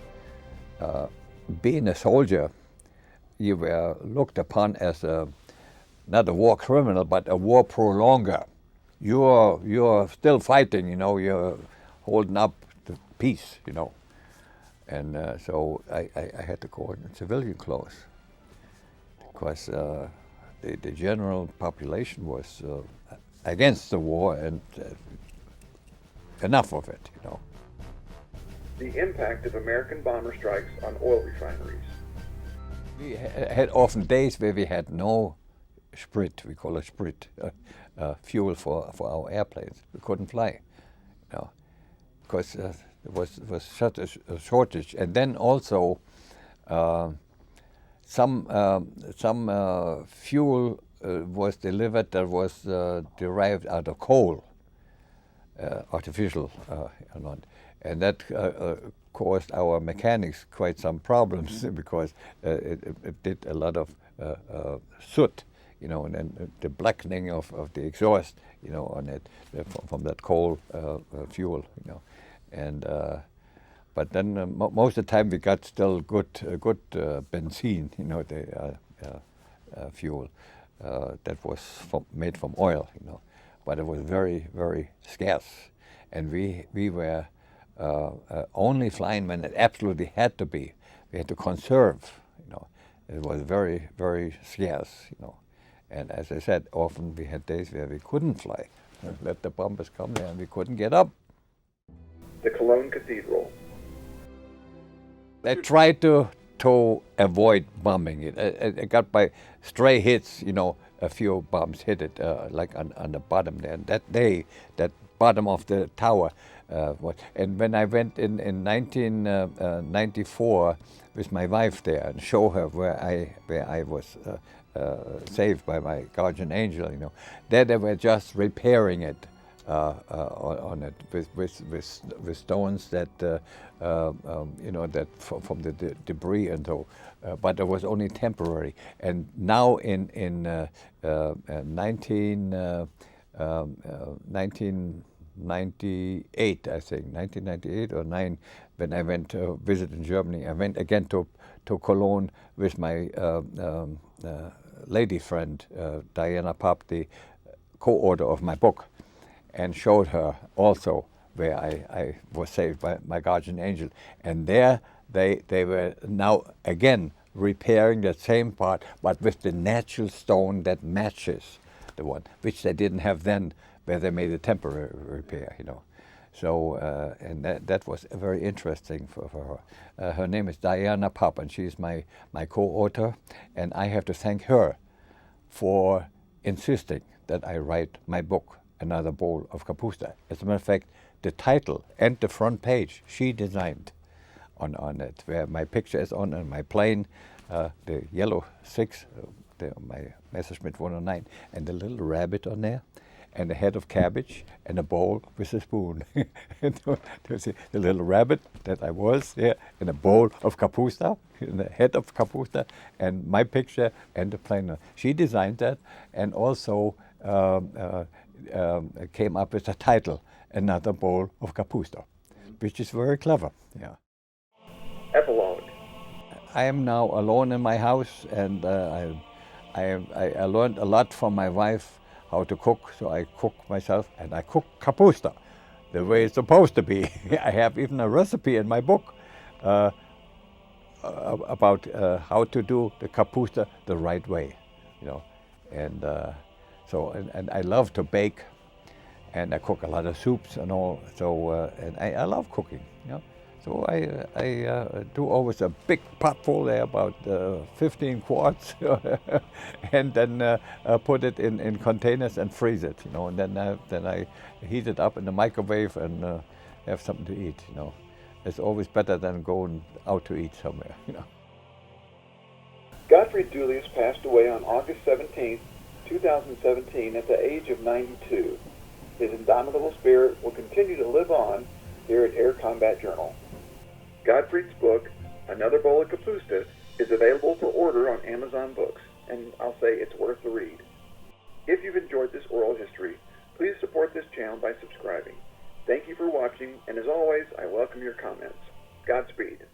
being a soldier, you were looked upon as not a war criminal, but a war prolonger. You're still fighting, you know, you're holding up the peace, you know. And so I had to go in civilian clothes because the general population was against the war and enough of it, you know. The impact of American bomber strikes on oil refineries. We had often days where we had no sprit, we call it sprit, fuel for our airplanes. We couldn't fly, you know, because there was such a shortage, and then also some fuel was delivered that was derived out of coal, artificial, and that caused our mechanics quite some problems because it did a lot of soot, you know, and then the blackening of the exhaust, you know, on it from that coal fuel, you know. And but then most of the time we got still good benzene, you know, the fuel that was made from oil, you know, but it was very, very scarce. and we were only flying when it absolutely had to be. We had to conserve, you know. It was very, very scarce, you know. And as I said, often we had days where we couldn't fly. Let the bombers come there and we couldn't get up. The Cologne Cathedral. I tried to avoid bombing it. I got by stray hits, you know, a few bombs hit it, like on the bottom there. And that day, that bottom of the tower, and when I went in 1994 with my wife there and show her where I was saved by my guardian angel, you know, there they were just repairing it. On it with stones that you know, that from the debris and so, but it was only temporary. And now in 1998, I think 1998 or 9, when I went to visit in Germany, I went again to Cologne with my lady friend Diana P.O.W., the co-author of my book, and showed her also where I was saved by my guardian angel. And there they were now again repairing that same part, but with the natural stone that matches the one, which they didn't have then, where they made a temporary repair, you know. So, and that was very interesting for her. Her name is Diana P.O.W., and she's my co-author, and I have to thank her for insisting that I write my book, Another Bowl of Kapusta. As a matter of fact, the title and the front page she designed on it, where my picture is on my plane, the yellow 6, my Messerschmitt 109, and the little rabbit on there, and a head of cabbage, and a bowl with a spoon. The little rabbit that I was, yeah, and a bowl of kapusta, and a head of kapusta, and my picture, and the plane. She designed that, and also came up with a title, Another Bowl of Kapusta, which is very clever. Yeah. Epilogue. I am now alone in my house, and I learned a lot from my wife how to cook. So I cook myself, and I cook kapusta the way it's supposed to be. I have even a recipe in my book about how to do the kapusta the right way, you know, and. And I love to bake, and I cook a lot of soups and all. So and I love cooking, you know. So I do always a big pot full there, about 15 quarts, and then put it in containers and freeze it, you know. And then I heat it up in the microwave and have something to eat, you know. It's always better than going out to eat somewhere, you know. Gottfried Dulias passed away on August 17th, 2017 at the age of 92. His indomitable spirit will continue to live on here at Air Combat Journal. Gottfried's book, Another Bowl of Kapusta, is available for order on Amazon Books, and I'll say it's worth the read. If you've enjoyed this oral history, please support this channel by subscribing. Thank you for watching, and as always, I welcome your comments. Godspeed.